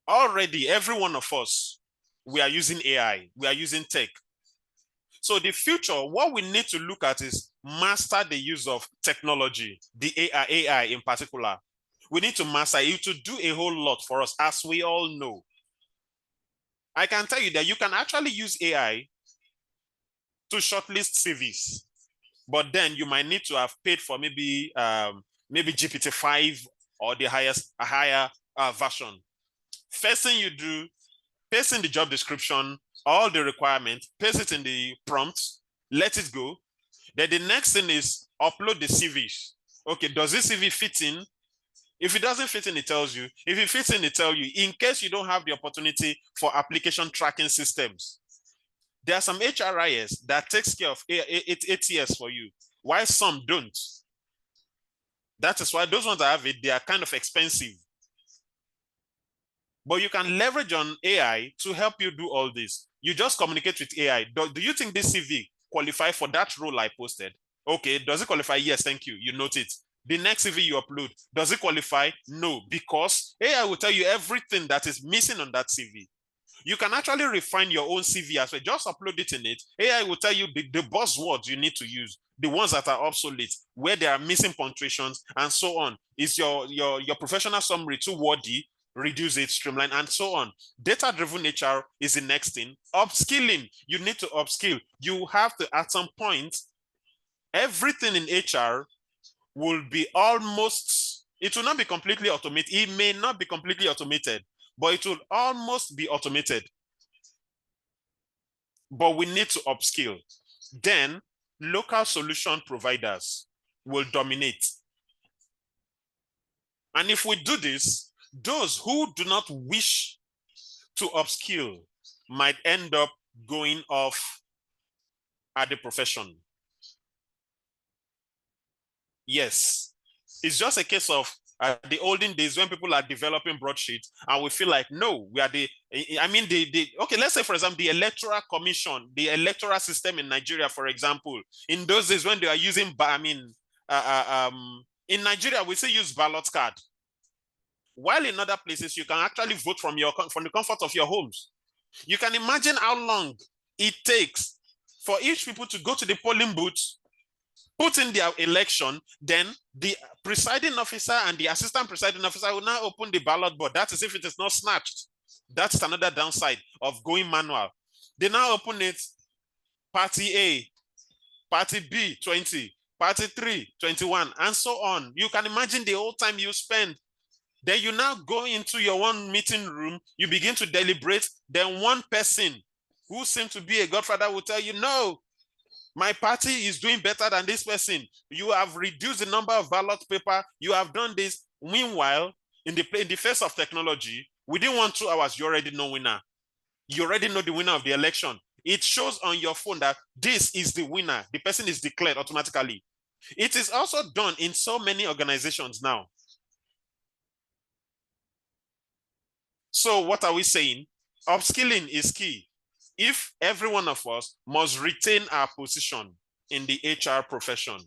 [SPEAKER 2] Already, every one of us, we are using AI, we are using tech. So the future, what we need to look at is master the use of technology, the AI in particular. We need to master it to do a whole lot for us, as we all know. I can tell you that you can actually use AI to shortlist CVs, but then you might need to have paid for maybe GPT-5 or the higher version. First thing you do, paste in the job description, all the requirements, paste it in the prompt, let it go. Then the next thing is upload the CVs. Okay, does this CV fit in? If it doesn't fit in, it tells you. If it fits in, it tells you. In case you don't have the opportunity for application tracking systems, there are some HRIS that takes care of ATS for you, while some don't. That is why those ones that have it, they are kind of expensive. But you can leverage on AI to help you do all this. You just communicate with AI. Do you think this CV qualify for that role I posted? Okay, does it qualify? Yes, thank you. You note it. The next CV you upload, does it qualify? No, because AI will tell you everything that is missing on that CV. You can actually refine your own CV as well. Just upload it in it. AI will tell you the buzzwords you need to use, the ones that are obsolete, where there are missing punctuations, and so on. Is your professional summary too wordy? Reduce it, streamline, and so on. Data-driven HR is the next thing. Upskilling, you need to upskill. You have to, at some point, everything in HR will be almost, it will not be completely automated. It may not be completely automated, but it will almost be automated. But we need to upskill. Then local solution providers will dominate. And if we do this, those who do not wish to upskill might end up going off at the profession. Yes, it's just a case of the olden days when people are developing broadsheets and we feel like, no, we are okay, let's say, for example, the electoral commission, the electoral system in Nigeria, for example, in those days when they are using, in Nigeria, we still use ballot card. While in other places, you can actually vote from the comfort of your homes. You can imagine how long it takes for each people to go to the polling booth, put in their election, then the presiding officer and the assistant presiding officer will now open the ballot board. That is if it is not snatched. That's another downside of going manual. They now open it, party A, party B, 20, party 3, 21, and so on. You can imagine the whole time you spend. Then you now go into your one meeting room, you begin to deliberate, then one person who seems to be a godfather will tell you, no, my party is doing better than this person. You have reduced the number of ballot paper. You have done this. Meanwhile, in the face of technology, within 1-2 hours, you already know winner. You already know the winner of the election. It shows on your phone that this is the winner. The person is declared automatically. It is also done in so many organizations now. So what are we saying? Upskilling is key. If every one of us must retain our position in the HR profession,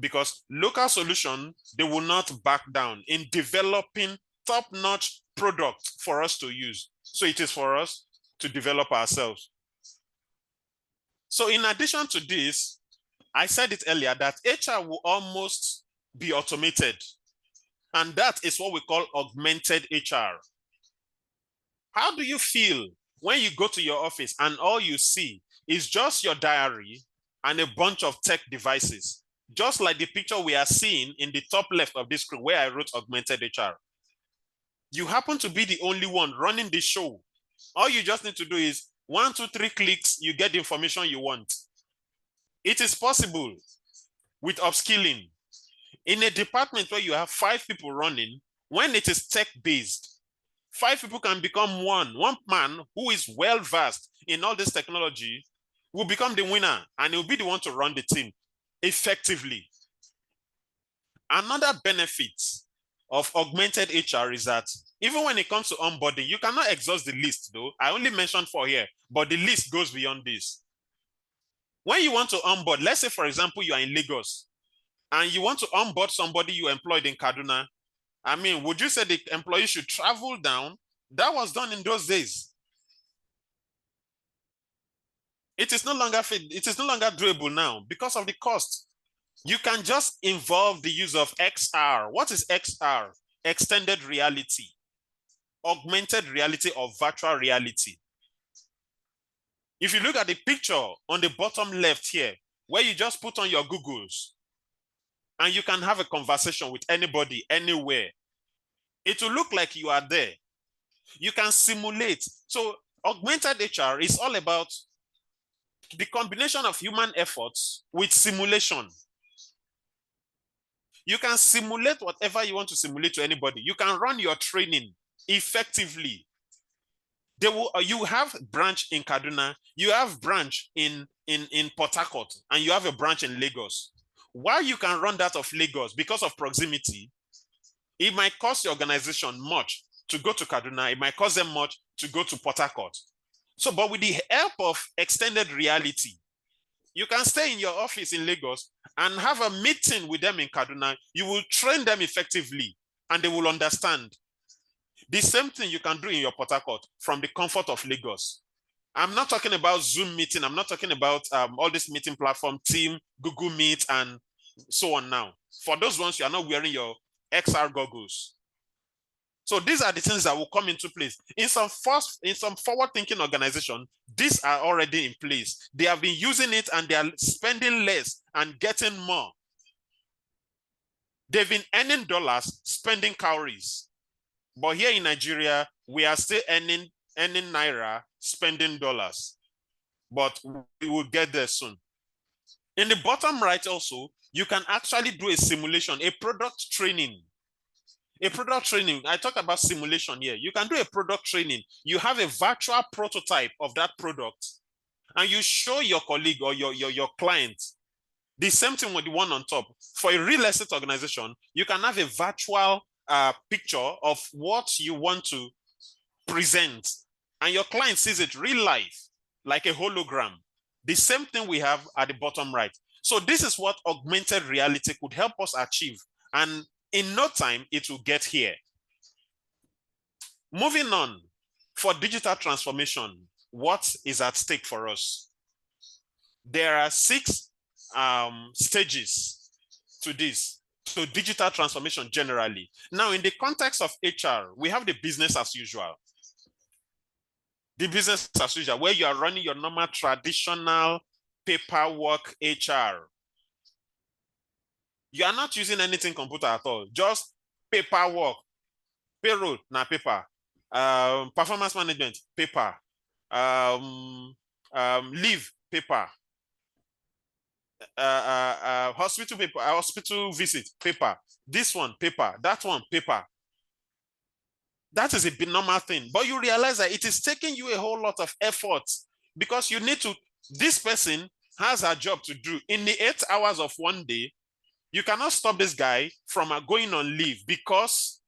[SPEAKER 2] because local solution, they will not back down in developing top-notch product for us to use. So it is for us to develop ourselves. So in addition to this, I said it earlier that HR will almost be automated. And that is what we call augmented HR. How do you feel when you go to your office and all you see is just your diary and a bunch of tech devices, just like the picture we are seeing in the top left of this screen where I wrote augmented HR? You happen to be the only one running the show. All you just need to do is 1, 2, 3 clicks, you get the information you want. It is possible with upskilling. In a department where you have 5 people running, when it is tech-based, 5 people can become one. One man who is well-versed in all this technology will become the winner, and he'll be the one to run the team effectively. Another benefit of augmented HR is that even when it comes to onboarding, you cannot exhaust the list, though. I only mentioned 4 here, but the list goes beyond this. When you want to onboard, let's say, for example, you are in Lagos, and you want to onboard somebody you employed in Kaduna, I mean, would you say the employee should travel down? That was done in those days. It is no longer doable now because of the cost. You can just involve the use of XR. What is XR? Extended reality, augmented reality, or virtual reality. If you look at the picture on the bottom left here, where you just put on your Googles, and you can have a conversation with anybody, anywhere. It will look like you are there. You can simulate. So augmented HR is all about the combination of human efforts with simulation. You can simulate whatever you want to simulate to anybody. You can run your training effectively. You have branch in Kaduna, you have branch in Port Harcourt, and you have a branch in Lagos. While you can run that of Lagos because of proximity, it might cost your organization much, to go to Kaduna. It might cost them much to go to Port Harcourt. So, but with the help of extended reality, you can stay in your office in Lagos and have a meeting with them in Kaduna. You will train them effectively and they will understand. The same thing you can do in your Port Harcourt from the comfort of Lagos. I'm not talking about Zoom meeting. I'm not talking about all this meeting platform, Team, Google Meet, and so on now. For those ones, you are not wearing your XR goggles. So these are the things that will come into place. In some forward-thinking organization, these are already in place. They have been using it and they are spending less and getting more. They've been earning dollars, spending cowries. But here in Nigeria, we are still earning naira, spending dollars. But we will get there soon. In the bottom right also, you can actually do a simulation, a product training. A product training, I talk about simulation here. You can do a product training. You have a virtual prototype of that product and you show your colleague or your client. The same thing with the one on top. For a real estate organization, you can have a virtual picture of what you want to present and your client sees it real life, like a hologram. The same thing we have at the bottom right. So this is what augmented reality could help us achieve. And in no time, it will get here. Moving on, for digital transformation, what is at stake for us? There are 6 stages to this, to digital transformation generally. Now, in the context of HR, we have the business as usual. The business as usual, where you are running your normal traditional paperwork HR. You are not using anything computer at all, just paperwork. Payroll, na paper. Performance management, paper. Leave, paper. Hospital paper, hospital visit, paper. This one, paper. That one, paper. That is a normal thing. But you realize that it is taking you a whole lot of effort because you need to, this person has a job to do. In the 8 hours of one day, you cannot stop this guy from going on leave because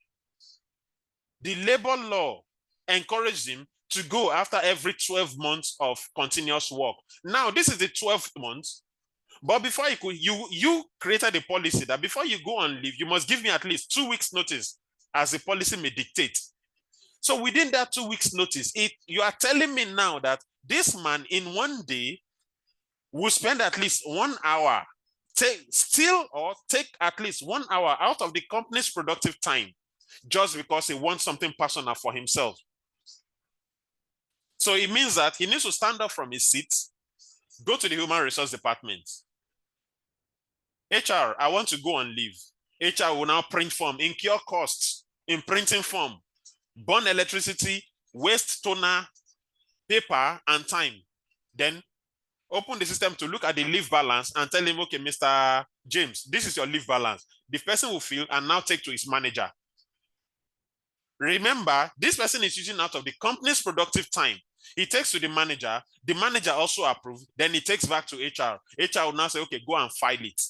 [SPEAKER 2] the labor law encouraged him to go after every 12 months of continuous work. Now, this is the 12th month, but before you created a policy that before you go on leave, you must give me at least 2 weeks notice as the policy may dictate. So within that 2 weeks notice, you are telling me now that this man in one day will spend at least 1 hour take at least 1 hour out of the company's productive time just because he wants something personal for himself. So it means that he needs to stand up from his seat, go to the human resource department. HR, I want to go on leave. HR will now print form, incur costs in printing form, burn electricity, waste toner, paper, and time. Then open the system to look at the leave balance and tell him, okay, Mr. James, this is your leave balance. The person will fill and now take to his manager. Remember, this person is using out of the company's productive time. He takes to the manager also approves, then he takes back to HR. HR will now say, okay, go and file it.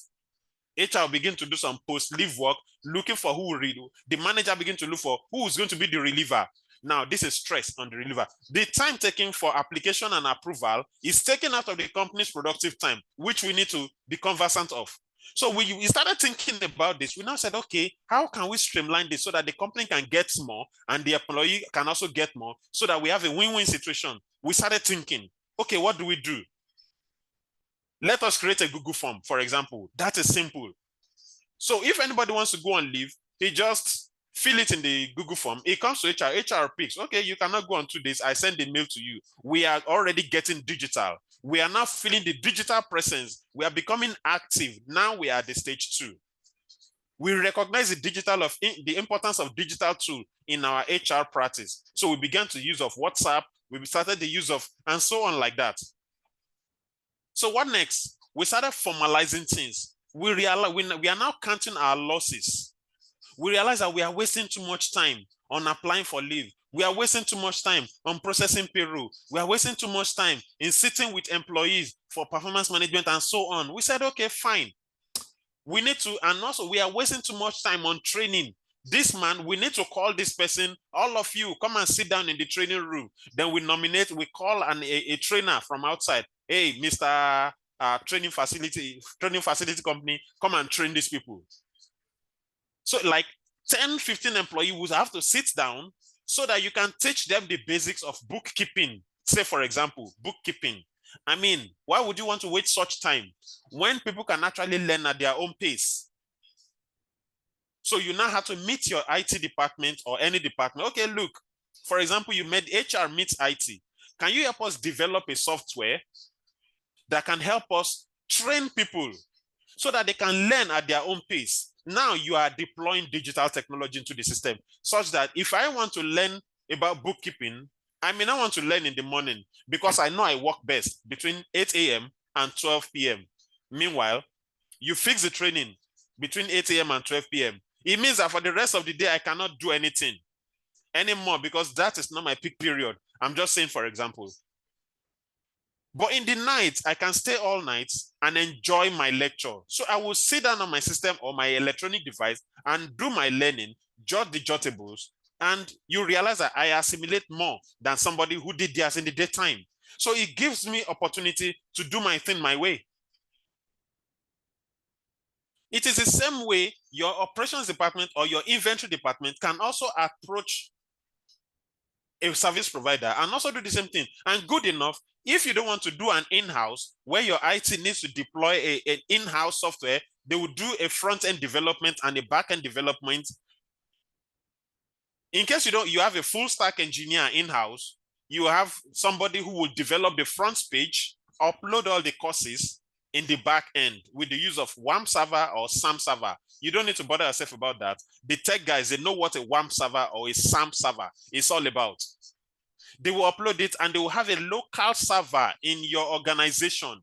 [SPEAKER 2] HR will begin to do some post-leave work, looking for who will read. The manager begin to look for who is going to be the reliever. Now, this is stress on the reliever. The time taken for application and approval is taken out of the company's productive time, which we need to be conversant of. So we started thinking about this. We now said, okay, how can we streamline this so that the company can get more and the employee can also get more so that we have a win-win situation? We started thinking, okay, what do we do? Let us create a Google form, for example. That is simple. So if anybody wants to go on leave, he just fill it in the Google form. It comes to HR. HR picks, okay, you cannot go on 2 days. I send the mail to you. We are already getting digital. We are now feeling the digital presence. We are becoming active. Now we are at the stage 2. We recognize the importance of digital tool in our HR practice. So we began to use of WhatsApp. We started the use of, and so on like that. So what next? We started formalizing things. We realize we are now counting our losses. We realize that we are wasting too much time on applying for leave. We are wasting too much time on processing payroll. We are wasting too much time in sitting with employees for performance management and so on. We said, okay, fine. We need to, and also we are wasting too much time on training. this man, we need to call this person, all of you, come and sit down in the training room. Then we call a trainer from outside. Hey, Mr. Training facility company, come and train these people. So like 10, 15 employees will have to sit down so that you can teach them the basics of bookkeeping. Say, for example, bookkeeping. I mean, why would you want to wait such time when people can actually learn at their own pace? So you now have to meet your IT department or any department. Okay, look, for example, you made HR meet IT. Can you help us develop a software that can help us train people so that they can learn at their own pace? Now you are deploying digital technology into the system such that if I want to learn about bookkeeping, I may not want to learn in the morning because I know I work best between 8 a.m. and 12 p.m. Meanwhile, you fix the training between 8 a.m. and 12 p.m. It means that for the rest of the day, I cannot do anything anymore because that is not my peak period. I'm just saying, for example. But in the night, I can stay all night and enjoy my lecture. So I will sit down on my system or my electronic device and do my learning, jot the jotables, and you realize that I assimilate more than somebody who did theirs in the daytime. So it gives me opportunity to do my thing my way. It is the same way your operations department or your inventory department can also approach a service provider and also do the same thing. And good enough, if you don't want to do an in-house where your IT needs to deploy an in-house software, they will do a front-end development and a back-end development. In case you have a full stack engineer in-house, you have somebody who will develop the front page, upload all the courses in the back end with the use of WAMP server or SAM server. You don't need to bother yourself about that. The tech guys, they know what a WAMP server or a SAM server is all about. They will upload it and they will have a local server in your organization.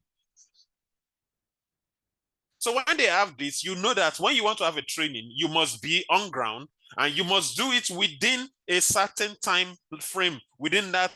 [SPEAKER 2] So when they have this, you know that when you want to have a training, you must be on ground and you must do it within a certain time frame. Within that,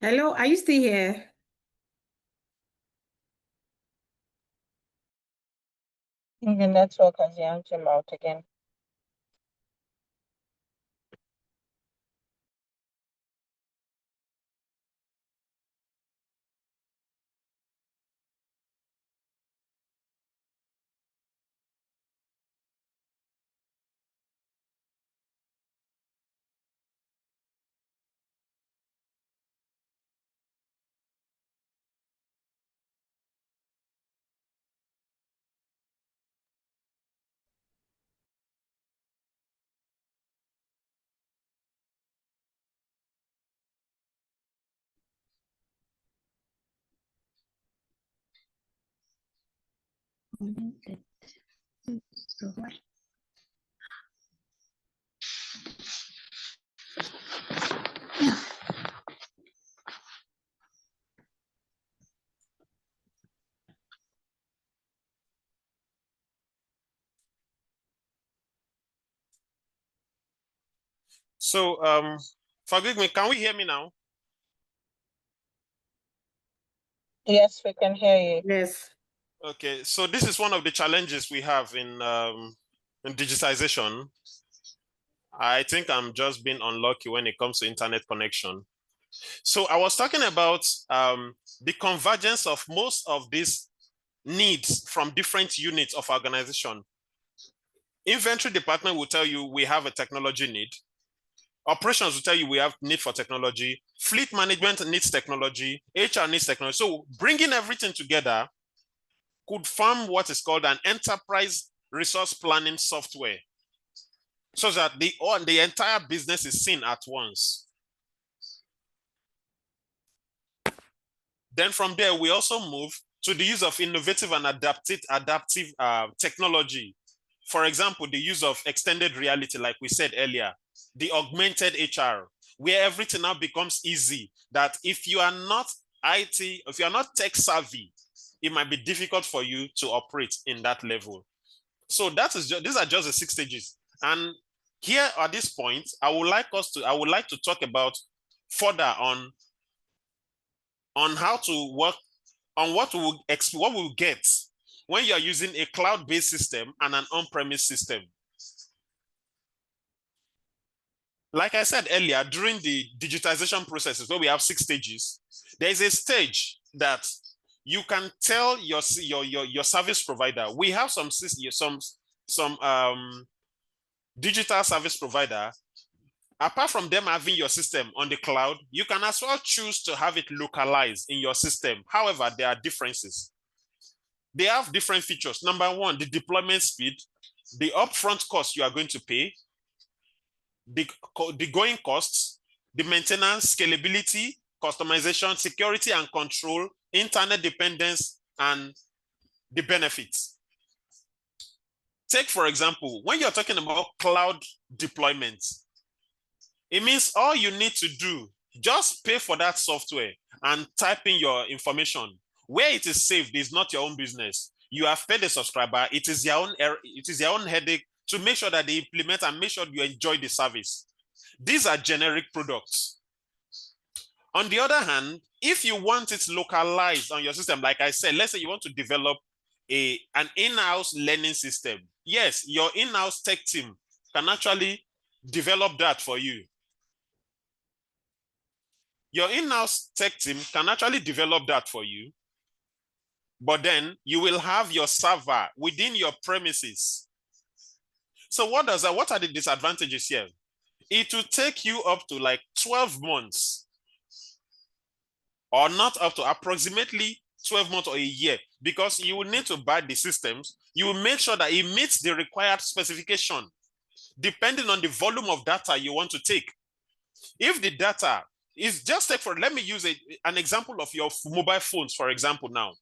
[SPEAKER 6] Hello, are you still here?
[SPEAKER 5] I think the network has yanked him out again.
[SPEAKER 2] so forgive me, can we hear me now?
[SPEAKER 5] Yes, we can hear you.
[SPEAKER 6] Yes.
[SPEAKER 2] Okay, so this is one of the challenges we have in digitization. I think I'm just being unlucky when it comes to internet connection. So I was talking about the convergence of most of these needs from different units of organization. Inventory department will tell you we have a technology need. Operations will tell you we have need for technology. Fleet management needs technology. HR needs technology. So bringing everything together could form what is called an enterprise resource planning software, so that the entire business is seen at once. Then from there, we also move to the use of innovative and adaptive technology. For example, the use of extended reality, like we said earlier, the augmented HR, where everything now becomes easy, that if you are not IT, if you are not tech savvy, it might be difficult for you to operate in that level. So these are just the 6 stages. And here at this point, I would like to talk about further on how to work on what we'll get when you're using a cloud-based system and an on-premise system. Like I said earlier, during the digitization processes where we have 6 stages, there is a stage that you can tell your service provider. We have some digital service provider. Apart from them having your system on the cloud, you can as well choose to have it localized in your system. However, there are differences. They have different features. Number one, the deployment speed, the upfront cost you are going to pay, the going costs, the maintenance, scalability, customization, security and control, internet dependence, and the benefits. Take, for example, when you're talking about cloud deployment, it means all you need to do, just pay for that software and type in your information. Where it is saved is not your own business. You have paid a subscriber. It is your own headache to make sure that they implement and make sure you enjoy the service. These are generic products. On the other hand, if you want it localized on your system, like I said, let's say you want to develop an in-house learning system. Yes, your in-house tech team can actually develop that for you. Your in-house tech team can actually develop that for you, but then you will have your server within your premises. So what are the disadvantages here? It will take you up to like 12 months, or not up to, approximately 12 months or a year, because you will need to buy the systems. You will make sure that it meets the required specification, depending on the volume of data you want to take. If the data is let me use an example of your mobile phones, for example. Now,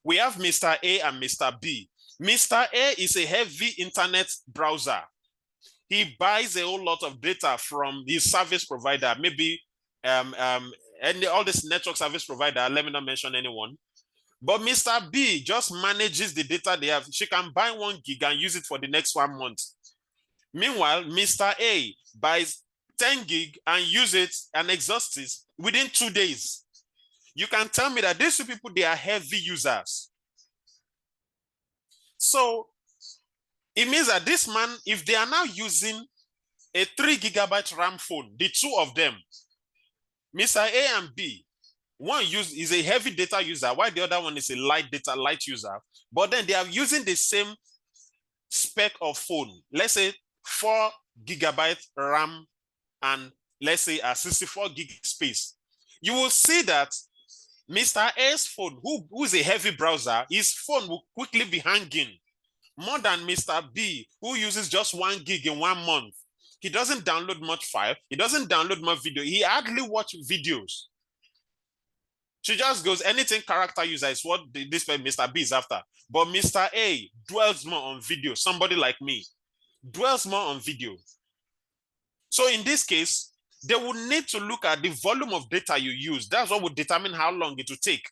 [SPEAKER 2] we have Mr. A and Mr. B. Mr. A is a heavy internet browser. He buys a whole lot of data from his service provider, maybe all this network service provider, let me not mention anyone. But Mr. B just manages the data they have. She can buy 1 gig and use it for the next 1 month. Meanwhile, Mr. A buys 10 gig and use it and exhaust it within 2 days. You can tell me that these 2 people, they are heavy users. So it means that this man, if they are now using a 3 gigabyte RAM phone, the 2 of them, Mr. A and B, one is a heavy data user, while the other one is a light user, but then they are using the same spec of phone. Let's say 4 gigabyte RAM and let's say a 64 gig space. You will see that Mr. A's phone, who is a heavy browser, his phone will quickly be hanging more than Mr. B, who uses just 1 gig in 1 month. He doesn't download much file. He doesn't download much video. He hardly watches videos. She just goes, anything character user is what this Mr. B is after. But Mr. A dwells more on video. Somebody like me dwells more on video. So in this case, they will need to look at the volume of data you use. That's what will determine how long it will take.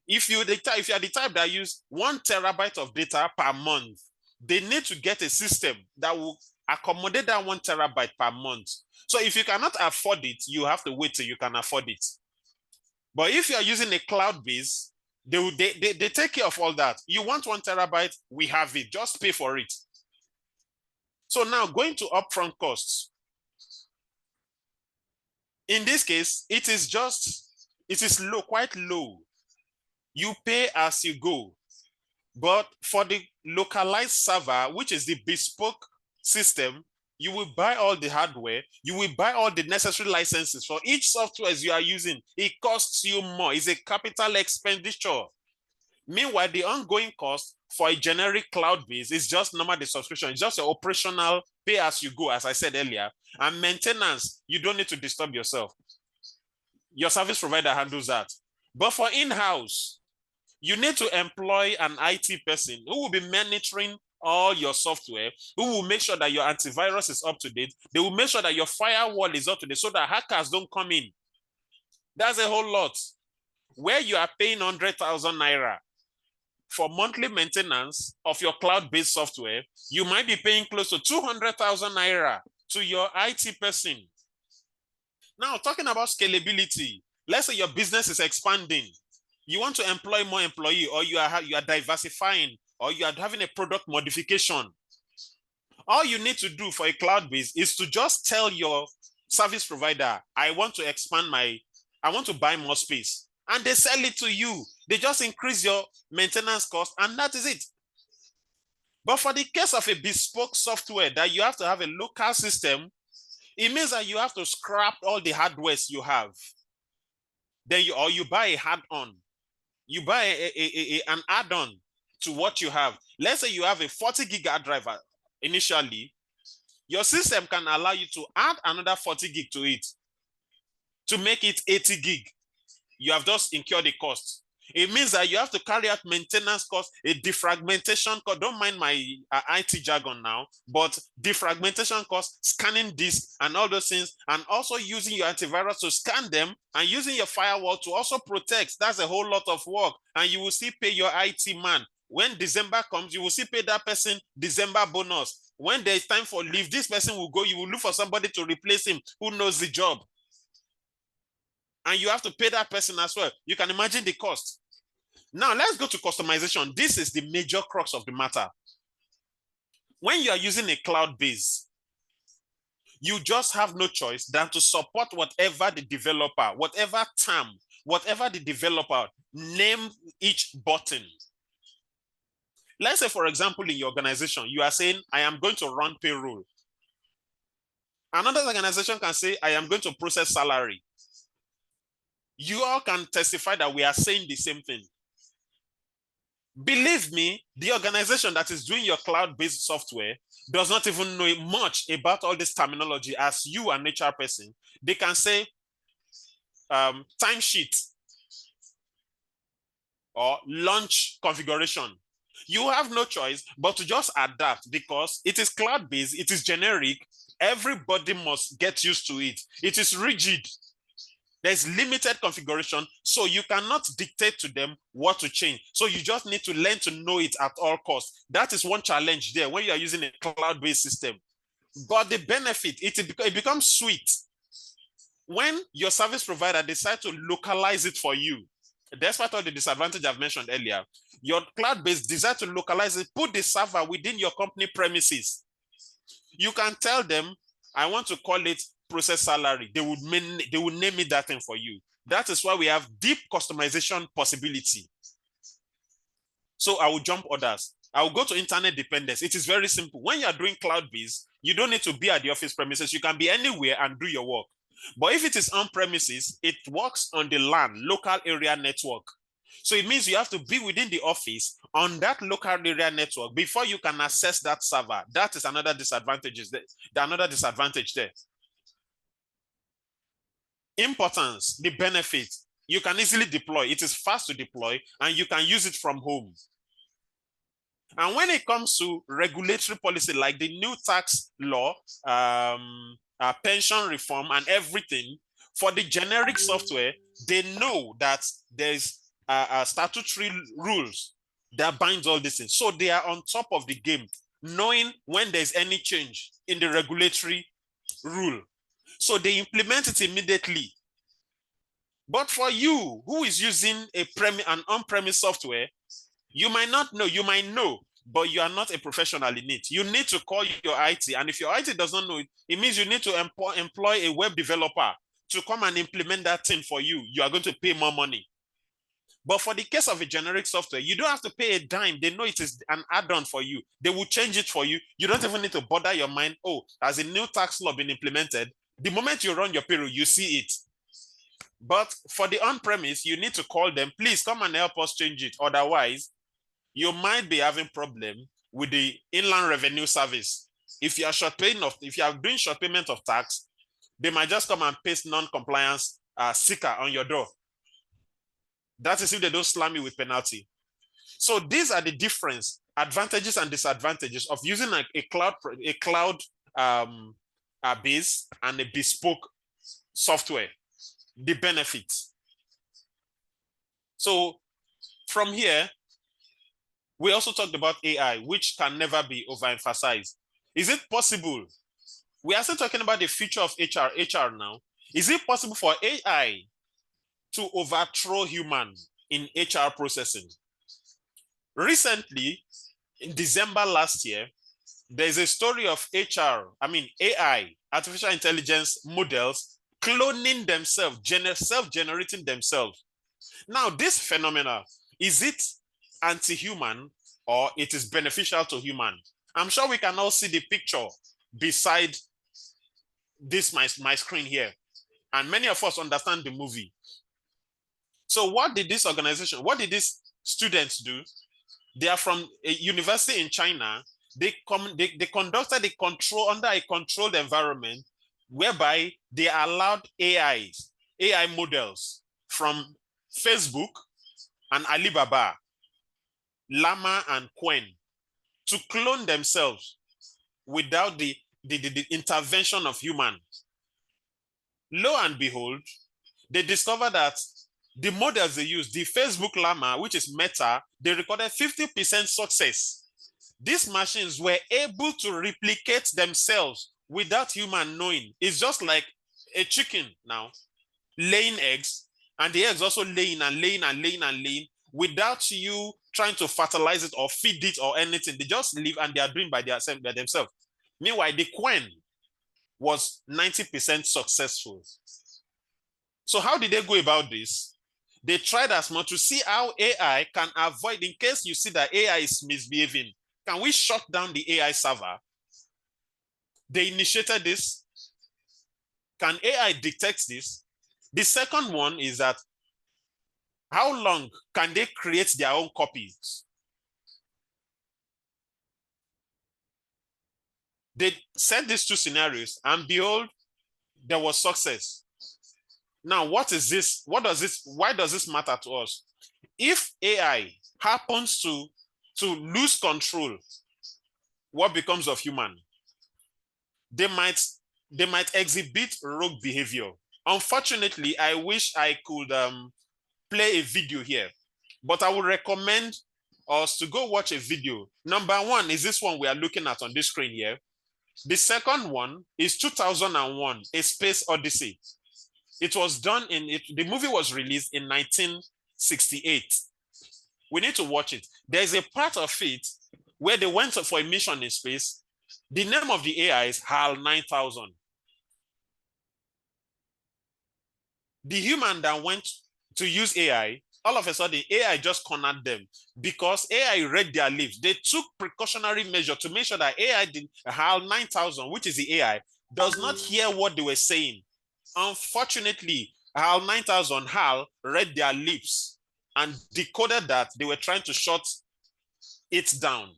[SPEAKER 2] If you are the type that use 1 terabyte of data per month, they need to get a system that will accommodate that 1 terabyte per month. So if you cannot afford it, you have to wait till you can afford it. But if you are using a cloud base, they take care of all that. You want 1 terabyte, we have it. Just pay for it. So now going to upfront costs. In this case, it is low, quite low. You pay as you go. But for the localized server, which is the bespoke system, you will buy all the hardware, you will buy all the necessary licenses for each software you are using. It costs you more. It's a capital expenditure. Meanwhile, the ongoing cost for a generic cloud base is just normal the subscription. It's just an operational pay as you go, as I said earlier. And maintenance, you don't need to disturb yourself. Your service provider handles that. But for in-house, you need to employ an IT person who will be monitoring all your software, who will make sure that your antivirus is up to date. They will make sure that your firewall is up to date so that hackers don't come in. That's a whole lot. Where you are paying 100,000 naira for monthly maintenance of your cloud-based software, you might be paying close to 200,000 naira to your IT person. Now, talking about scalability, let's say your business is expanding. You want to employ more employees, or you are diversifying, or you are having a product modification. All you need to do for a cloud base is to just tell your service provider, I want to expand I want to buy more space. And they sell it to you. They just increase your maintenance cost, and that is it. But for the case of a bespoke software that you have to have a local system, it means that you have to scrap all the hardwares you have. Then you buy a add-on. You buy an add-on to what you have. Let's say you have a 40 gig hard drive initially. Your system can allow you to add another 40 gig to it to make it 80 gig. You have just incurred the cost. It means that you have to carry out maintenance costs, a defragmentation cost. Don't mind my IT jargon now, but defragmentation costs, scanning disk and all those things, and also using your antivirus to scan them and using your firewall to also protect. That's a whole lot of work. And you will still pay your IT man. When December comes, you will still pay that person December bonus. When there's time for leave, this person will go, you will look for somebody to replace him who knows the job. And you have to pay that person as well. You can imagine the cost. Now let's go to customization. This is the major crux of the matter. When you are using a cloud base, you just have no choice than to support whatever the developer, whatever term, whatever the developer name each button. Let's say, for example, in your organization, you are saying, I am going to run payroll. Another organization can say, I am going to process salary. You all can testify that we are saying the same thing. Believe me, the organization that is doing your cloud-based software does not even know much about all this terminology as you, an HR person. They can say timesheet or launch configuration. You have no choice but to just adapt because it is cloud-based, it is generic. Everybody must get used to it. It is rigid. There's limited configuration, so you cannot dictate to them what to change. So you just need to learn to know it at all costs. That is one challenge there when you are using a cloud-based system. But the benefit, it becomes sweet when your service provider decides to localize it for you. Despite all the disadvantage I've mentioned earlier, your cloud-based decide to localize it, put the server within your company premises. You can tell them, I want to call it process salary. They would name it that thing for you. That is why we have deep customization possibility. So I will jump others. I will go to internet dependence. It is very simple. When you are doing cloud-based, you don't need to be at the office premises. You can be anywhere and do your work. But if it is on premises, it works on the LAN, local area network. So it means you have to be within the office on that local area network before you can access that server. That is another disadvantage there. Importance, the benefit, you can easily deploy. It is fast to deploy and you can use it from home. And when it comes to regulatory policy like the new tax law, pension reform and everything, for the generic software, they know that there's statutory rules that binds all this in. So they are on top of the game, knowing when there's any change in the regulatory rule. So they implement it immediately. But for you, who is using an on-premise software, you might not know, you might know, but you are not a professional in it. You need to call your IT, and if your IT does not know it, it means you need to employ a web developer to come and implement that thing for you, you are going to pay more money. But for the case of a generic software, you don't have to pay a dime. They know it is an add-on for you. They will change it for you. You don't even need to bother your mind. Oh, has a new tax law been implemented? The moment you run your payroll, you see it. But for the on-premise, you need to call them. Please come and help us change it. Otherwise, you might be having problem with the Inland Revenue Service. If you are if you are doing short payment of tax, they might just come and paste non-compliance sticker on your door. That is if they don't slam you with penalty. So these are the difference, advantages and disadvantages of using a cloud base and a bespoke software. The benefits. So from here, we also talked about AI, which can never be overemphasized. Is it possible? We are still talking about the future of HR now. Is it possible for AI to overthrow human in HR processing? Recently, in December last year, there's a story of AI, artificial intelligence models, cloning themselves, self-generating themselves. Now, this phenomena, is it anti-human or it is beneficial to human? I'm sure we can all see the picture beside this, my screen here. And many of us understand the movie. So what did this organization, what did these students do? They are from a university in China. They conducted under a controlled environment whereby they allowed AI models from Facebook and Alibaba, Llama and Quen to clone themselves without the intervention of humans. Lo and behold, they discovered that the models they use, the Facebook Llama, which is Meta, they recorded 50% success. These machines were able to replicate themselves without human knowing. It's just like a chicken now, laying eggs, and the eggs also laying and laying and laying and laying without you trying to fertilize it or feed it or anything. They just live and they are doing by themselves. Meanwhile, the Quen was 90% successful. So how did they go about this? They tried as much to see how AI can avoid, in case you see that AI is misbehaving, can we shut down the AI server? They initiated this. Can AI detect this? The second one is that how long can they create their own copies? They set these two scenarios and behold, there was success. Now, what is this? Why does this matter to us? If AI happens to lose control, what becomes of human? They might exhibit rogue behavior. Unfortunately, I wish I could play a video here, but I would recommend us to go watch a video. Number one is this one we are looking at on this screen here. The second one is 2001, A Space Odyssey. It was done the movie was released in 1968. We need to watch it. There's a part of it where they went for a mission in space. The name of the AI is HAL 9000. The human that went to use AI, all of a sudden AI just cornered them because AI read their lips. They took precautionary measure to make sure that AI HAL 9000, which is the AI, does not hear what they were saying. Unfortunately, HAL 9000 read their lips and decoded that they were trying to shut it down.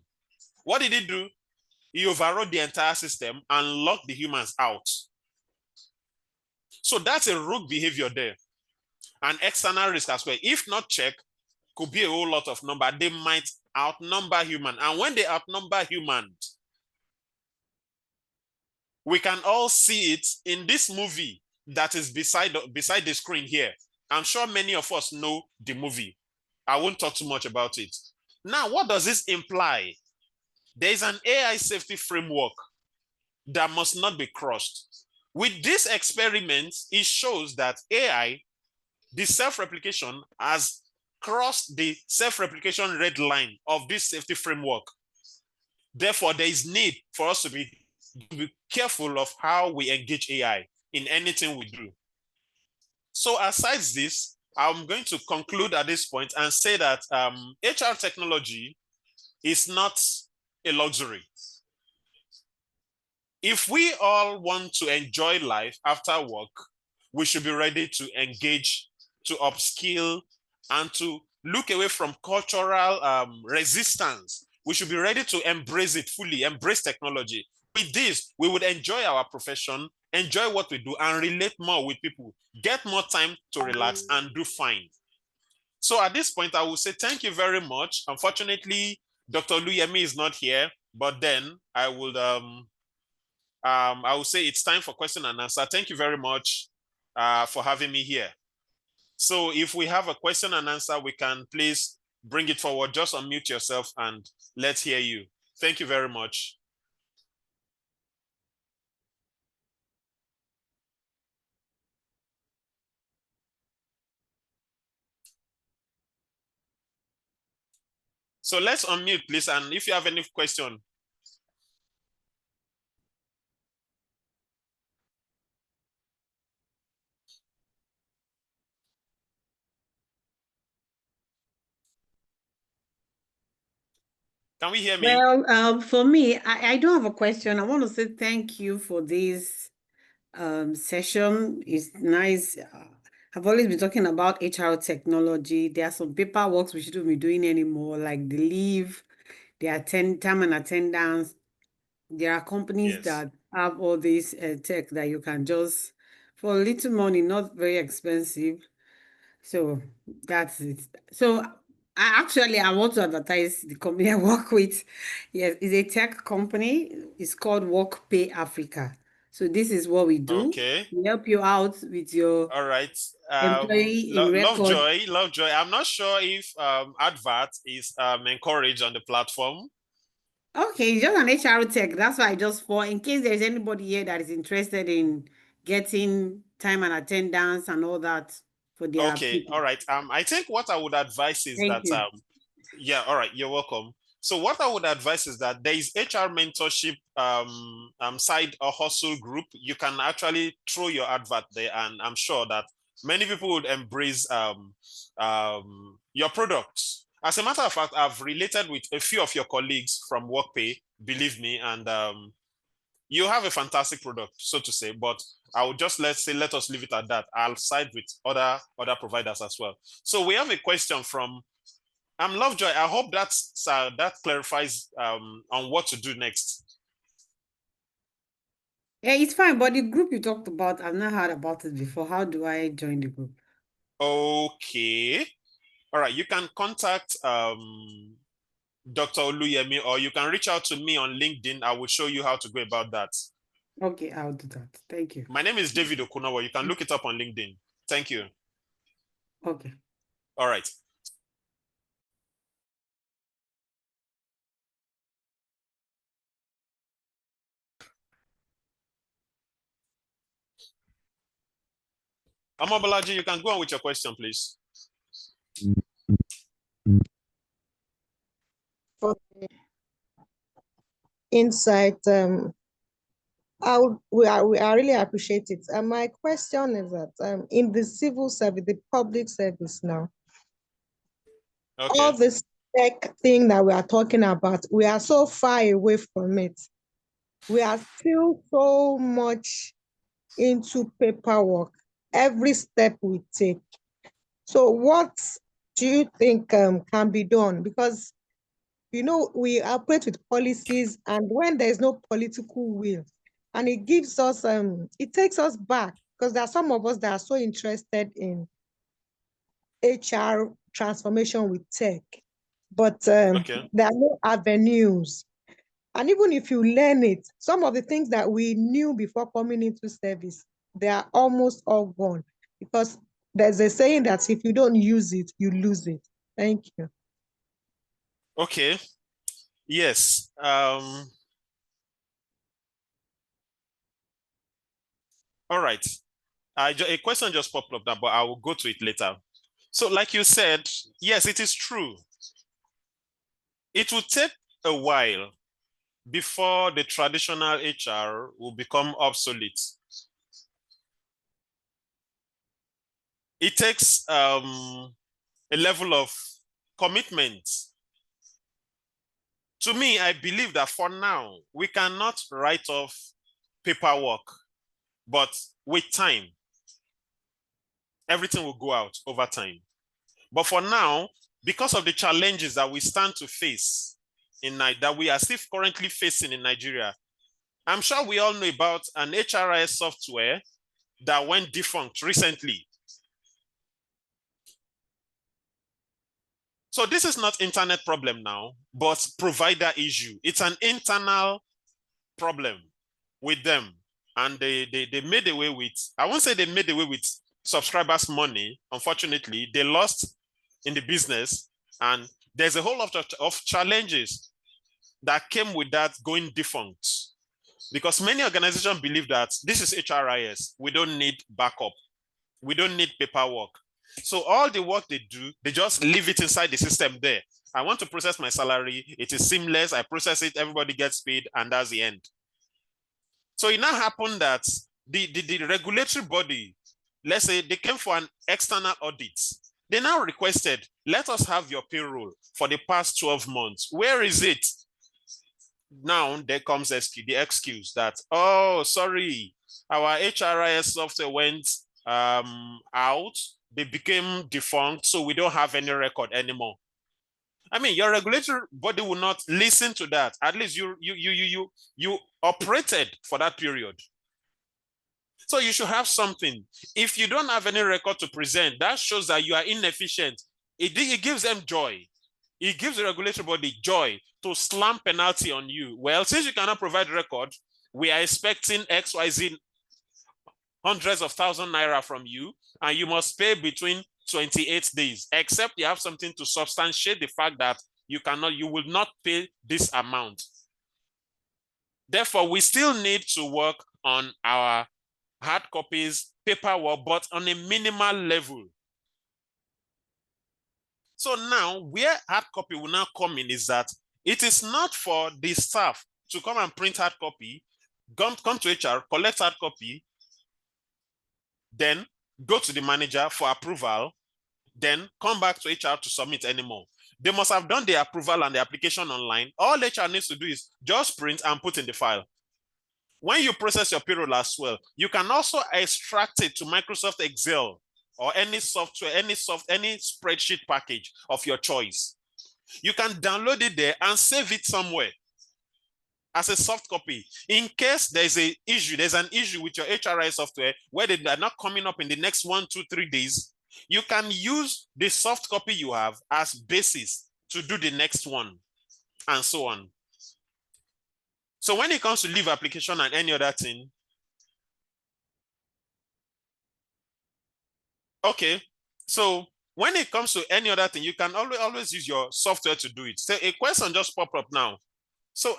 [SPEAKER 2] What did he do? He overrode the entire system and locked the humans out. So that's a rogue behavior there. An external risk as well. If not checked, could be a whole lot of number. They might outnumber human. And when they outnumber humans, we can all see it in this movie that is beside the screen here. I'm sure many of us know the movie. I won't talk too much about it. Now, what does this imply? There is an AI safety framework that must not be crossed. With this experiment, it shows that AI, the self-replication, has crossed the self-replication red line of this safety framework. Therefore, there is need for us to be careful of how we engage AI in anything we do. So aside this, I'm going to conclude at this point and say that HR technology is not a luxury. If we all want to enjoy life after work, we should be ready to engage, to upskill, and to look away from cultural resistance. We should be ready to embrace it fully, embrace technology. With this, we would enjoy our profession, enjoy what we do, and relate more with people, get more time to relax, and do fine. So at this point, I will say thank you very much. Unfortunately, Dr. Luyemi is not here, but then I will say it's time for question and answer. Thank you very much for having me here. So if we have a question and answer, we can please bring it forward. Just unmute yourself and let's hear you. Thank you very much. So let's unmute, please. And if you have any question. Can we hear me?
[SPEAKER 6] Well, for me, I don't have a question. I want to say thank you for this session. It's nice. I've always been talking about HR technology. There are some paperwork we shouldn't be doing anymore, like the leave, the time and attendance. There are companies
[SPEAKER 2] Yes.
[SPEAKER 6] that have all this tech that you can just, for little money, not very expensive. So that's it. So I want to advertise the company I work with. Yes, it's a tech company. It's called WorkPay Africa. So this is what we do.
[SPEAKER 2] Okay.
[SPEAKER 6] We help you out with your
[SPEAKER 2] All right.
[SPEAKER 6] employee in record.
[SPEAKER 2] Lovejoy. I'm not sure if advert is encouraged on the platform.
[SPEAKER 6] Okay, just an HR tech. That's why for in case there's anybody here that is interested in getting time and attendance and all that for their
[SPEAKER 2] Okay,
[SPEAKER 6] people.
[SPEAKER 2] all right. I think what I would advise is
[SPEAKER 6] Thank you.
[SPEAKER 2] yeah, all right, you're welcome. So what I would advise is that there is HR mentorship side or hustle group. You can actually throw your advert there, and I'm sure that many people would embrace your products. As a matter of fact, I've related with a few of your colleagues from WorkPay, believe me, and you have a fantastic product, so to say, but I would just let us leave it at that. I'll side with other providers as well. So we have a question from Lovejoy. I hope that clarifies on what to do next.
[SPEAKER 6] Yeah, it's fine, but the group you talked about, I've not heard about it before. How do I join the group?
[SPEAKER 2] Okay. All right. You can contact Dr. Oluyemi, or you can reach out to me on LinkedIn. I will show you how to go about that.
[SPEAKER 6] Okay, I'll do that. Thank you.
[SPEAKER 2] My name is David Okunawa. You can look it up on LinkedIn. Thank you.
[SPEAKER 6] Okay.
[SPEAKER 2] All right. Amabalaji, you can go on with your question, please.
[SPEAKER 7] For the insight, I really appreciate it. And my question is that in the civil service, the public service now,
[SPEAKER 2] Okay.
[SPEAKER 7] all this tech thing that we are talking about, we are so far away from it. We are still so much into paperwork, every step we take. So what do you think can be done? Because, you know, we operate with policies, and when there's no political will, and it gives us, it takes us back, because there are some of us that are so interested in HR transformation with tech, but there are no avenues. And even if you learn it, some of the things that we knew before coming into service, they are almost all gone, because there's a saying that if you don't use it, you lose it. Thank you.
[SPEAKER 2] Okay. Yes. All right. A question just popped up, but I will go to it later. So like you said, yes, it is true. It will take a while before the traditional HR will become obsolete. it takes a level of commitment. To me, I believe that for now, we cannot write off paperwork, but with time, everything will go out over time. But for now, because of the challenges that we stand to face that we are still currently facing in Nigeria, I'm sure we all know about an HRIS software that went defunct recently. So this is not internet problem now, but provider issue. It's an internal problem with them. And they made away with, I won't say they made away with subscribers' money. Unfortunately, they lost in the business. And there's a whole lot of challenges that came with that going defunct. Because many organizations believe that this is HRIS. We don't need backup. We don't need paperwork. So all the work they do, they just leave it inside the system there. I want to process my salary. It is seamless. I process it. Everybody gets paid. And that's the end. So it now happened that the regulatory body, let's say they came for an external audit. They now requested, let us have your payroll for the past 12 months. Where is it? Now there comes the excuse that, oh, sorry, our HRIS software went out. They became defunct, so we don't have any record anymore. I mean, your regulatory body will not listen to that. At least you operated for that period. So you should have something. If you don't have any record to present, that shows that you are inefficient. It gives them joy. It gives the regulatory body joy to slam penalty on you. Well, since you cannot provide record, we are expecting XYZ hundreds of thousand naira from you, and you must pay between 28 days, except you have something to substantiate the fact that you will not pay this amount. Therefore, we still need to work on our hard copies, paperwork, but on a minimal level. So now, where hard copy will now come in is that it is not for the staff to come and print hard copy, come to HR, collect hard copy, then go to the manager for approval, then come back to HR to submit anymore. They must have done the approval and the application online. All HR needs to do is just print and put in the file. When you process your payroll as well, you can also extract it to Microsoft Excel or any software, any spreadsheet package of your choice. You can download it there and save it somewhere as a soft copy. In case there's an issue with your HRIS software where they are not coming up in the next 1, 2, 3 days, you can use the soft copy you have as basis to do the next one, and so on. So when it comes to leave application and any other thing, okay, so when it comes to any other thing, you can always use your software to do it. So a question just popped up now. So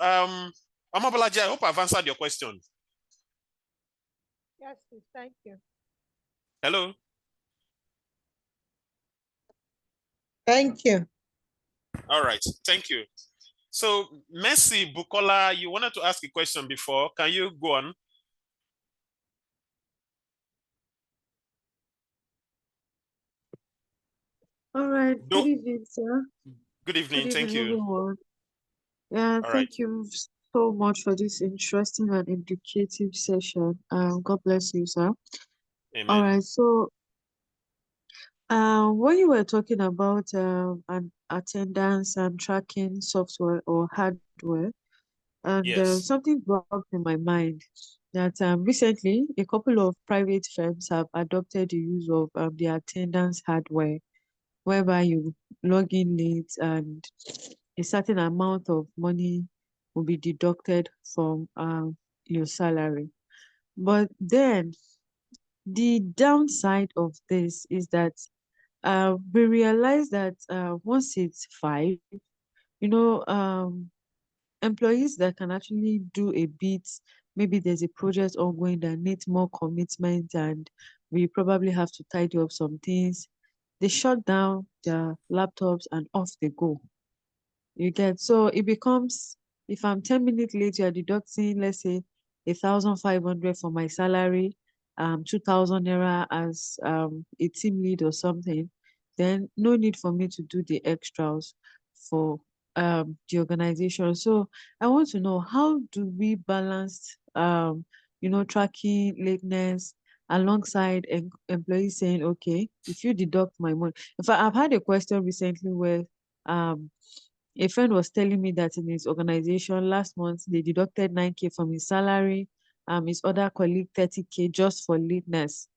[SPEAKER 2] Amabalaji, I hope I've answered your question.
[SPEAKER 7] Yes, please. Thank you.
[SPEAKER 2] Hello.
[SPEAKER 7] Thank you.
[SPEAKER 2] All right, thank you. So Mercy Bukola, you wanted to ask a question before. Can you go on?
[SPEAKER 8] All right. Good evening, sir.
[SPEAKER 2] Good evening. Thank you.
[SPEAKER 8] Everyone. Yeah,
[SPEAKER 2] All
[SPEAKER 8] thank you so much for this interesting and educative session. God bless you, sir.
[SPEAKER 2] Amen.
[SPEAKER 8] All right. So, when you were talking about an attendance and tracking software or hardware, and
[SPEAKER 2] Yes.
[SPEAKER 8] something brought up in my mind that recently a couple of private firms have adopted the use of the attendance hardware, whereby you log in late and a certain amount of money will be deducted from your salary. But then the downside of this is that we realize that once it's 5, you know, employees that can actually do a bit, maybe there's a project ongoing that needs more commitment and we probably have to tidy up some things, they shut down their laptops and off they go. You get, so it becomes, if I'm 10 minutes late, you're deducting, let's say, 1,500 for my salary. 2,000 naira as a team lead or something, then no need for me to do the extras for the organization. So I want to know, how do we balance tracking lateness alongside employees saying, okay, if you deduct my money. In fact, I've had a question recently where a friend was telling me that in his organization last month they deducted 9K from his salary, his other colleague 30K just for lateness.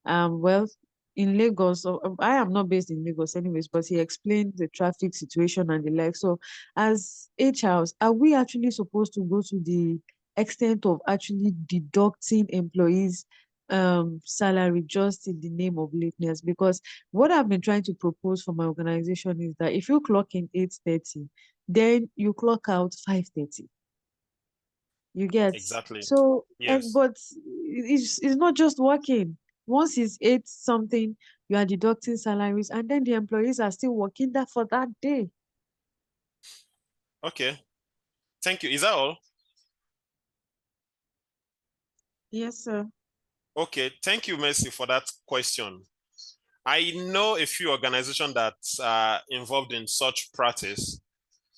[SPEAKER 8] Well, in Lagos, so I am not based in Lagos anyways, but he explained the traffic situation and the like. So as HRs, are we actually supposed to go to the extent of actually deducting employees' salary just in the name of lateness? Because what I've been trying to propose for my organization is that if you clock in 8:30, then you clock out 5:30. You get?
[SPEAKER 2] Exactly.
[SPEAKER 8] So,
[SPEAKER 2] Yes.
[SPEAKER 8] but it's not just working. Once it's 8 something, you are deducting salaries, and then the employees are still working that for that day.
[SPEAKER 2] Okay. Thank you. Is that all?
[SPEAKER 8] Yes, sir.
[SPEAKER 2] Okay. Thank you, Mercy, for that question. I know a few organizations that are involved in such practice.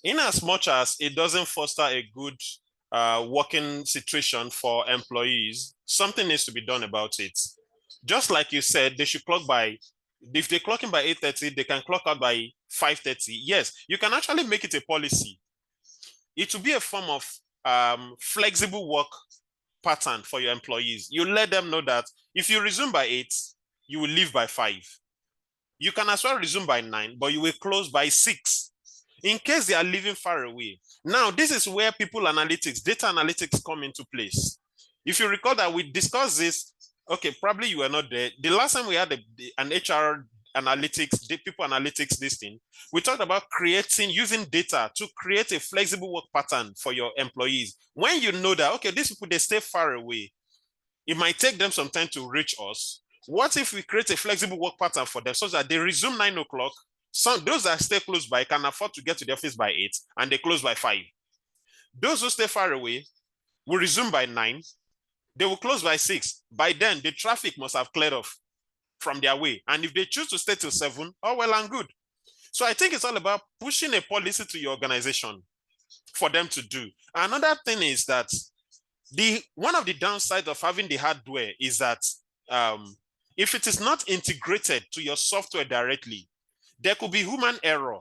[SPEAKER 2] In as much as it doesn't foster a good working situation for employees, something needs to be done about it. Just like you said, they should clock by, if they clock in by 8:30, they can clock out by 5:30. Yes, you can actually make it a policy. It will be a form of flexible work pattern for your employees. You let them know that if you resume by 8, you will leave by 5. You can as well resume by 9, but you will close by 6 in case they are living far away. Now, this is where people analytics, data analytics come into place. If you recall that we discussed this, okay, probably you were not there. The last time we had an HR analytics, people analytics, this thing, we talked about using data to create a flexible work pattern for your employees. When you know that, okay, these people, they stay far away, it might take them some time to reach us. What if we create a flexible work pattern for them so that they resume 9 o'clock? Those that stay close by can afford to get to the office by 8 and they close by 5. Those who stay far away will resume by 9. They will close by 6. By then, the traffic must have cleared off from their way. And if they choose to stay till 7, oh, well and good. So I think it's all about pushing a policy to your organization for them to do. Another thing is that one of the downsides of having the hardware is that if it is not integrated to your software directly, there could be human error.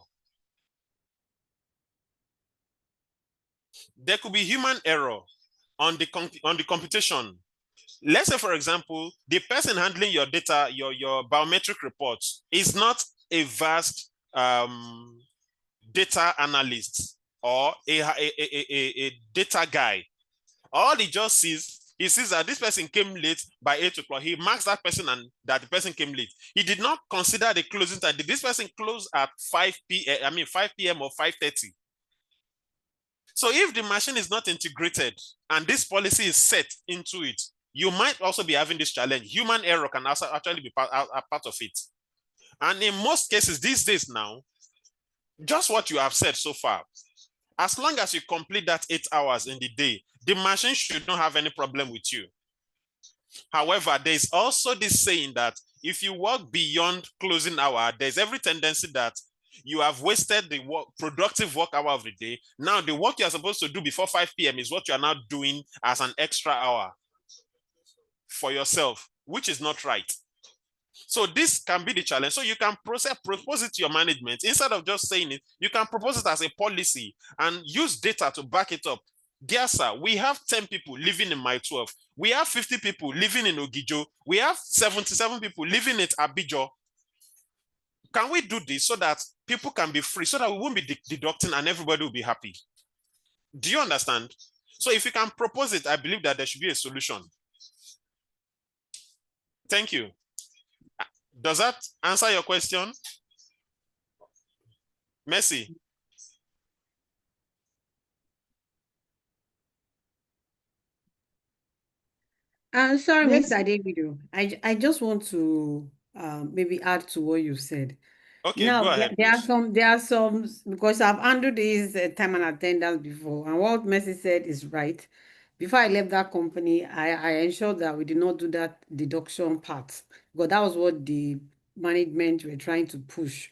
[SPEAKER 2] There could be human error on the computation. Let's say, for example, the person handling your data, your biometric reports, is not a vast data analyst or a data guy. All he just sees, he sees that this person came late by 8 o'clock. He marks that person and that the person came late. He did not consider the closing time. Did this person close at 5 p.m. or 5:30? So if the machine is not integrated and this policy is set into it, you might also be having this challenge. Human error can also actually be part of it. And in most cases these days now, just what you have said so far, as long as you complete that 8 hours in the day, the machine should not have any problem with you. However, there's also this saying that if you work beyond closing hour, there's every tendency that you have wasted the productive work hour of the day. Now, the work you're supposed to do before 5 p.m. is what you're now doing as an extra hour for yourself, which is not right. So this can be the challenge. So you can propose it to your management. Instead of just saying it, you can propose it as a policy and use data to back it up. Dear sir, we have 10 people living in my 12. We have 50 people living in Ogijo. We have 77 people living in Abijo. Can we do this so that people can be free, so that we won't be deducting and everybody will be happy? Do you understand? So if you can propose it, I believe that there should be a solution. Thank you. Does that answer your question? Mercy.
[SPEAKER 6] Sorry,
[SPEAKER 7] Yes.
[SPEAKER 6] Mr. Davido. I just want to maybe add to what you said.
[SPEAKER 2] Okay,
[SPEAKER 6] Now,
[SPEAKER 2] go ahead,
[SPEAKER 6] there
[SPEAKER 2] please.
[SPEAKER 6] are some, because I've handled this time and attendance before, and what Mercy said is right, before I left that company, I ensured that we did not do that deduction part, because that was what the management were trying to push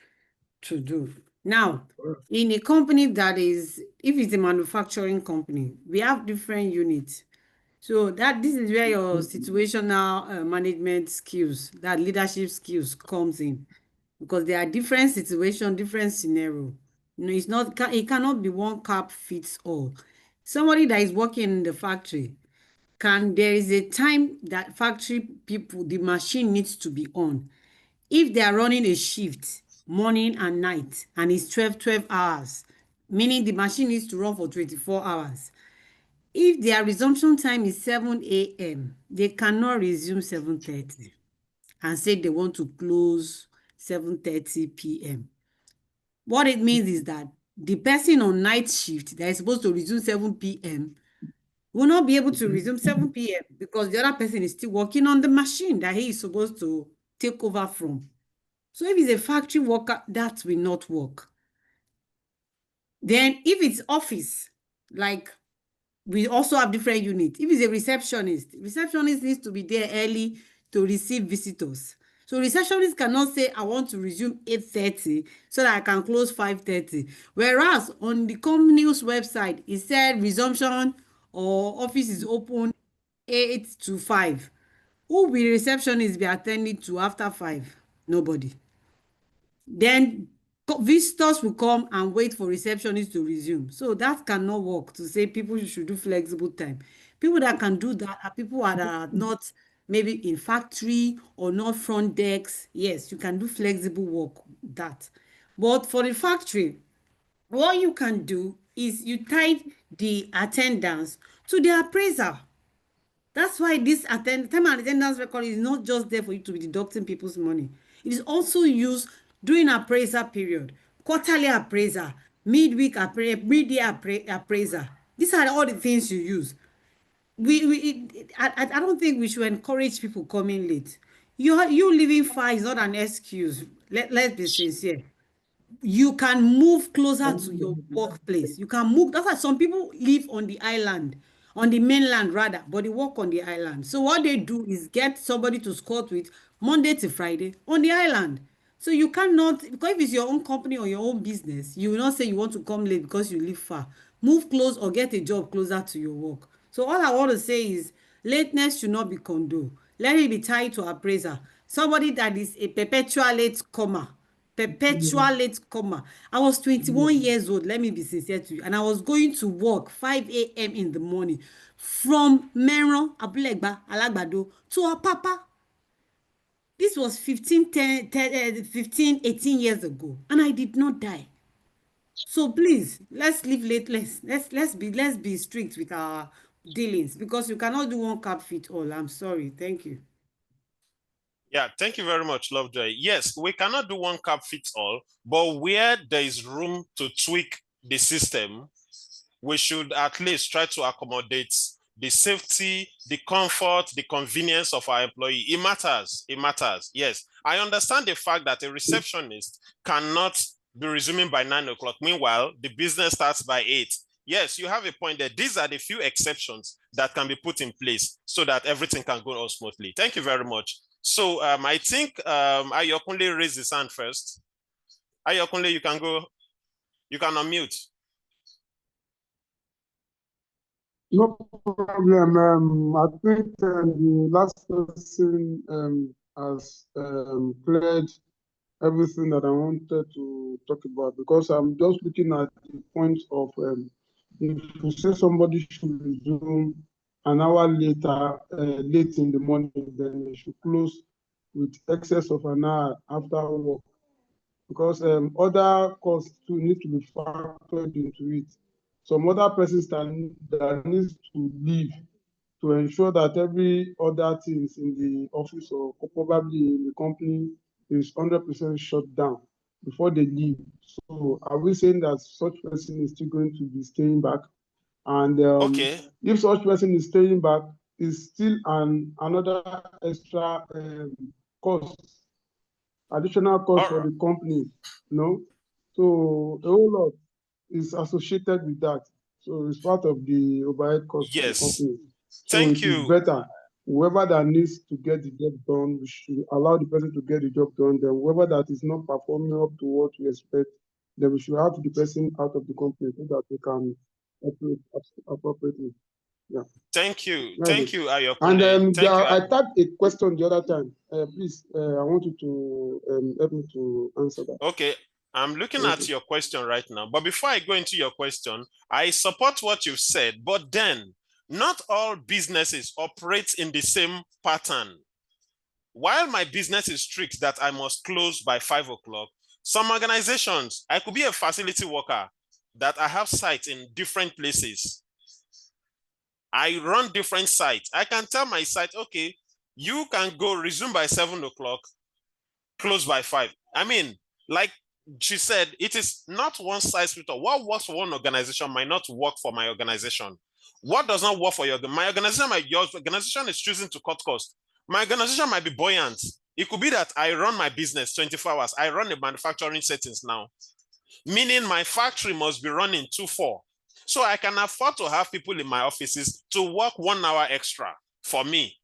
[SPEAKER 6] to do. Now, in a company that is, if it's a manufacturing company, we have different units. So this is where your situational management skills, that leadership skills comes in, because there are different situations, different scenario. It's not, it cannot be one cap fits all. Somebody that is working in the factory, there is a time that factory people, the machine needs to be on. If they are running a shift, morning and night, and it's 12 hours, meaning the machine needs to run for 24 hours. If their resumption time is 7 a.m., they cannot resume 7:30 and say they want to close 7:30 p.m. What it means is that the person on night shift that is supposed to resume 7 p.m. will not be able to resume 7 p.m. because the other person is still working on the machine that he is supposed to take over from. So if it's a factory worker, that will not work. Then if it's office, like we also have different units. If it's a receptionist needs to be there early to receive visitors. So receptionist cannot say, I want to resume 8:30 so that I can close 5:30. Whereas on the company's website, it said resumption or office is open 8 to 5. Who will receptionist be attending to after 5? Nobody. Then visitors will come and wait for receptionists to resume. So that cannot work to say people should do flexible time. People that can do that are people that are not maybe in factory or not front desks. Yes, you can do flexible work, that. But for the factory, what you can do is you tie the attendance to the appraiser. That's why this time and attendance record is not just there for you to be deducting people's money. It is also used during appraisal period, quarterly appraiser, midweek mid-year appraiser. These are all the things you use. I don't think we should encourage people coming late. You leaving far is not an excuse. Let's be sincere. You can move closer to your workplace. You can move. That's why some people live on the island, on the mainland rather, but they work on the island. So what they do is get somebody to squat with Monday to Friday on the island. So you cannot, because if it's your own company or your own business, you will not say you want to come late because you live far. Move close or get a job closer to your work. So all I want to say is lateness should not be condoned. Let it be tied to appraiser. Somebody that is a perpetual late comer. Perpetual late comer. I was 21 years old, let me be sincere to you, and I was going to work 5 a.m. in the morning from Meron, Abulegba, Alagbado to Apapa. This was 15, 18 years ago, and I did not die. So please, let's live late. Let's be strict with our dealings, because you cannot do one cap fit all. I'm sorry. Thank you.
[SPEAKER 2] Yeah, thank you very much, Lovejoy. Yes, we cannot do one cap fits all, but where there is room to tweak the system, we should at least try to accommodate the safety, the comfort, the convenience of our employee. It matters. It matters. Yes, I understand the fact that a receptionist cannot be resuming by 9 o'clock. Meanwhile, the business starts by 8. Yes, you have a point there. These are the few exceptions that can be put in place so that everything can go on smoothly. Thank you very much. So I think Ayokunle raised his hand first. Ayokunle, you can go. You can unmute.
[SPEAKER 4] No problem. I think the last person has cleared everything that I wanted to talk about, because I'm just looking at the point of if you say somebody should resume an hour later, late in the morning, then they should close with excess of an hour after work, because other costs too need to be factored into it. Some other persons that needs to leave to ensure that every other things in the office or probably in the company is 100% shut down before they leave. So are we saying that such person is still going to be staying back? And
[SPEAKER 2] Okay.
[SPEAKER 4] if such person is staying back, is still another extra cost, additional cost for the company, you know? So a whole lot is associated with that. So it's part of the overhead cost of the
[SPEAKER 2] Yes.
[SPEAKER 4] company. So
[SPEAKER 2] Thank
[SPEAKER 4] it is
[SPEAKER 2] you.
[SPEAKER 4] better. Whoever that needs to get the job done, we should allow the person to get the job done. Then whoever that is not performing up to what we expect, then we should have the person out of the company so that they can operate appropriately. Yeah.
[SPEAKER 2] Thank you.
[SPEAKER 4] That's
[SPEAKER 2] Thank
[SPEAKER 4] it.
[SPEAKER 2] you, Ayokune.
[SPEAKER 4] And
[SPEAKER 2] Thank you.
[SPEAKER 4] I typed a question the other time. Please, I want you to help me to answer that.
[SPEAKER 2] Okay. I'm looking
[SPEAKER 4] Thank
[SPEAKER 2] at
[SPEAKER 4] you.
[SPEAKER 2] your question right now. But before I go into your question, I support what you've said. But then, not all businesses operate in the same pattern. While my business is strict that I must close by 5 o'clock, some organizations, I could be a facility worker that I have sites in different places. I run different sites. I can tell my site, okay, you can go resume by 7 o'clock, close by 5. I mean, like she said, it is not one size fits all. What works for one organization might not work for my organization. What does not work for my organization? Your organization is choosing to cut costs. My organization might be buoyant. It could be that I run my business 24 hours. I run the manufacturing settings now, meaning my factory must be running 2/4. So I can afford to have people in my offices to work 1 hour extra for me.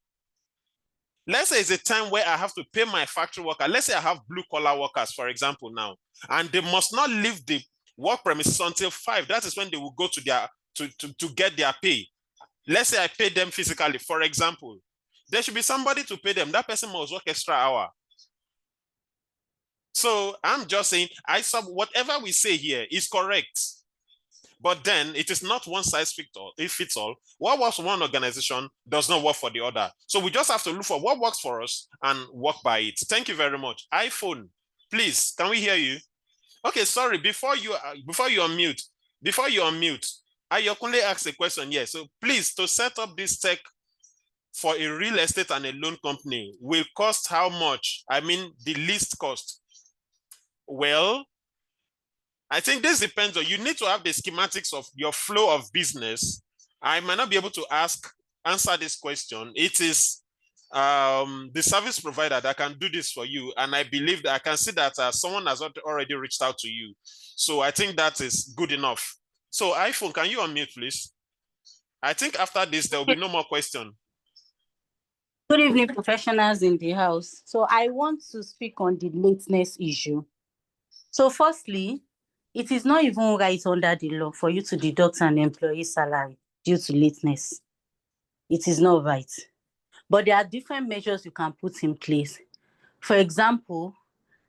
[SPEAKER 2] Let's say it's a time where I have to pay my factory worker. Let's say I have blue collar workers, for example, now, and they must not leave the work premises until 5. That is when they will go to their to get their pay. Let's say I pay them physically, for example. There should be somebody to pay them. That person must work extra hour. So I'm just saying, whatever we say here is correct. But then it is not one size fits all. What works for one organization does not work for the other. So we just have to look for what works for us and work by it. Thank you very much. iPhone, please, can we hear you? Okay, sorry, before you unmute, Ayokunle asked a question. Yes, so please, to set up this tech for a real estate and a loan company will cost how much? I mean, the least cost. Well, I think this depends on, you need to have the schematics of your flow of business. I might not be able to answer this question. It is the service provider that can do this for you. And I believe that I can see that someone has already reached out to you. So I think that is good enough. So iPhone, can you unmute, please? I think after this, there will be no more question.
[SPEAKER 9] Good evening, professionals in the house. So I want to speak on the lateness issue. So firstly, it is not even right under the law for you to deduct an employee's salary due to lateness. It is not right. But there are different measures you can put in place. For example,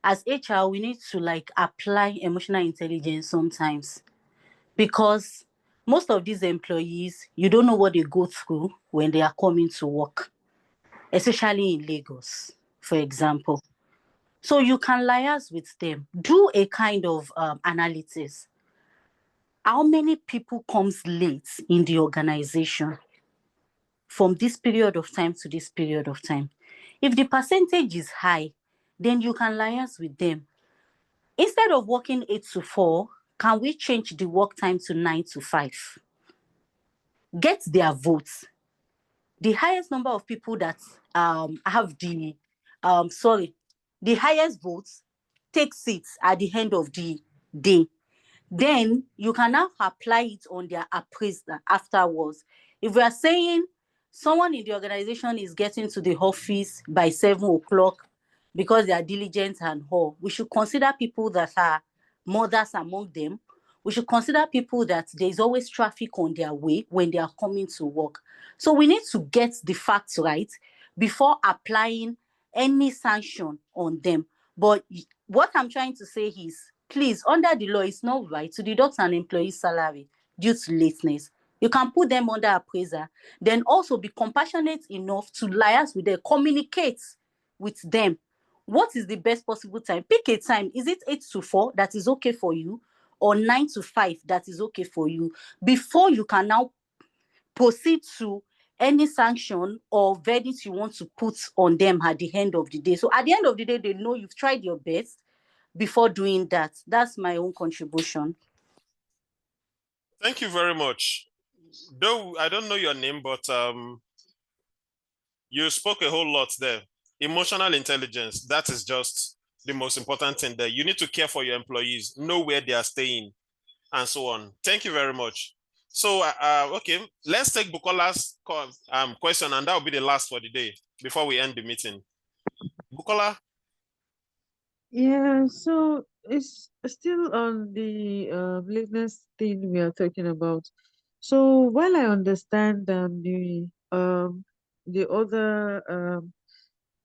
[SPEAKER 9] as HR, we need to apply emotional intelligence sometimes, because most of these employees, you don't know what they go through when they are coming to work, especially in Lagos, for example. So you can liaise with them, do a kind of analysis. How many people comes late in the organization from this period of time to this period of time? If the percentage is high, then you can liaise with them. Instead of working 8 to 4, can we change the work time to 9 to 5? Get their votes. The highest number of people that have the highest votes take seats at the end of the day. Then you can now apply it on their appraisal afterwards. If we are saying someone in the organization is getting to the office by 7 o'clock because they are diligent and all, we should consider people that are mothers among them. We should consider people that there is always traffic on their way when they are coming to work. So we need to get the facts right before applying any sanction on them. But what I'm trying to say is, please, under the law, it's not right to deduct an employee's salary due to lateness. You can put them under appraiser, then also be compassionate enough to liaise with them, communicate with them. What is the best possible time? Pick a time. Is it 8 to 4 that is okay for you, or 9 to 5 that is okay for you, before you can now proceed to any sanction or verdict you want to put on them at the end of the day. So at the end of the day, they know you've tried your best before doing that. That's my own contribution.
[SPEAKER 2] Thank you very much. Though I don't know your name, but you spoke a whole lot there. Emotional intelligence, that is just the most important thing there. You need to care for your employees, know where they are staying, and so on. Thank you very much. So, okay, let's take Bukola's question, and that will be the last for the day before we end the meeting. Bukola?
[SPEAKER 8] Yeah, so it's still on the lateness thing we are talking about. So while I understand the other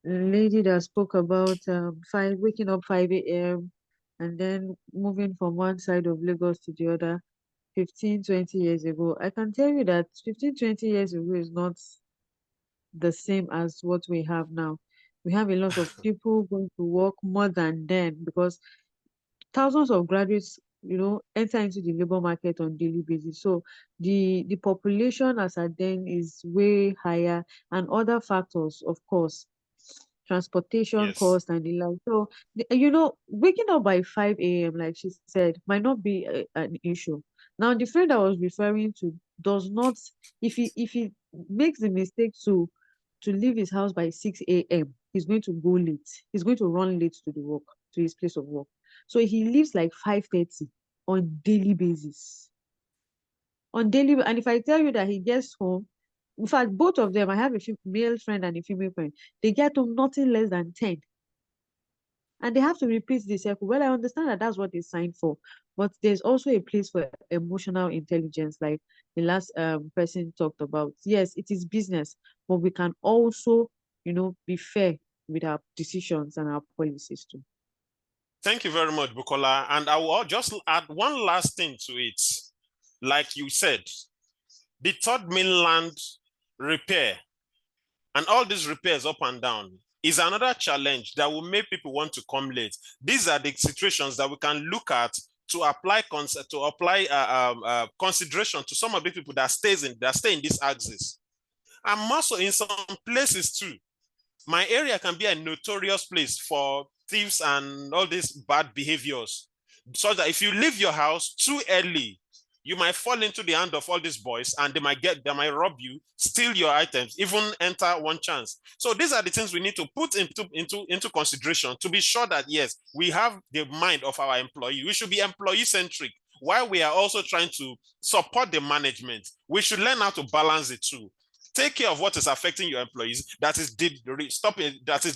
[SPEAKER 8] lady that spoke about waking up 5 a.m. and then moving from one side of Lagos to the other 15, 20 years ago, I can tell you that 15, 20 years ago is not the same as what we have now. We have a lot of people going to work more than then because thousands of graduates, enter into the labor market on daily basis. So the population as at then is way higher, and other factors, of course, transportation
[SPEAKER 2] Yes.
[SPEAKER 8] cost and the like. So waking up by 5 a.m., like she said, might not be an issue. Now, the friend I was referring to does not, if he makes the mistake to leave his house by 6 a.m., he's going to go late. He's going to run late to his place of work. So he leaves like 5:30 on daily basis. And if I tell you that he gets home, in fact, both of them, I have a male friend and a female friend, they get home nothing less than 10. And they have to repeat the cycle. Well, I understand that that's what they signed for, but there's also a place for emotional intelligence, like the last person talked about. Yes, it is business, but we can also, be fair with our decisions and our policies too.
[SPEAKER 2] Thank you very much, Bukola. And I will just add one last thing to it. Like you said, the third mainland repair and all these repairs up and down is another challenge that will make people want to come late. These are the situations that we can look at to apply consideration to some of the people that stay in this axis. And also in some places too, my area can be a notorious place for thieves and all these bad behaviors. So that if you leave your house too early, you might fall into the hand of all these boys and they might rob you, steal your items, even enter one chance. So these are the things we need to put into consideration to be sure that, yes, we have the mind of our employee. We should be employee centric while we are also trying to support the management. We should learn how to balance it too. Take care of what is affecting your employees, that is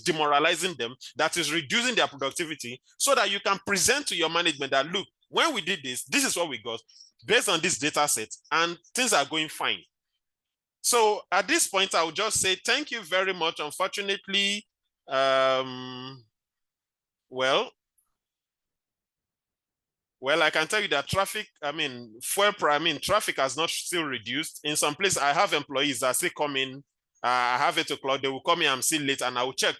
[SPEAKER 2] demoralizing them, that is reducing their productivity, so that you can present to your management that, look, when we did this is what we got based on this data set, and things are going fine. So at this point, I will just say thank you very much. Unfortunately, well, I can tell you that traffic has not still reduced. In some places, I have employees that still come in. I have 8 o'clock. They will come in. I'm still late, and I will check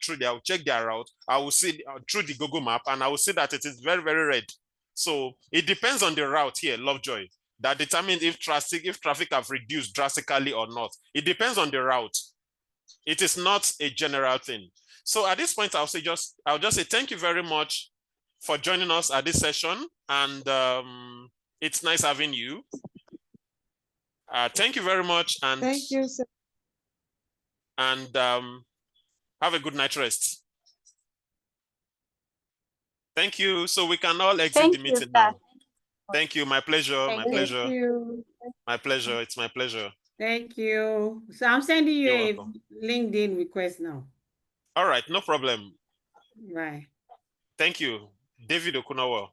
[SPEAKER 2] their route. I will see through the Google map, and I will see that it is very, very red. So it depends on the route here, Lovejoy, that determines if traffic have reduced drastically or not. It depends on the route. It is not a general thing. So at this point, I'll just say thank you very much for joining us at this session, and it's nice having you. Thank you very much, and
[SPEAKER 8] thank you, sir.
[SPEAKER 2] And have a good night rest. Thank you. So we can all exit the meeting now. Thank you. My pleasure. My pleasure.
[SPEAKER 8] Thank you.
[SPEAKER 2] My pleasure. It's my pleasure.
[SPEAKER 6] Thank you. So I'm sending you a LinkedIn request now.
[SPEAKER 2] All right, no problem.
[SPEAKER 6] Right.
[SPEAKER 2] Thank you, David Okunawa.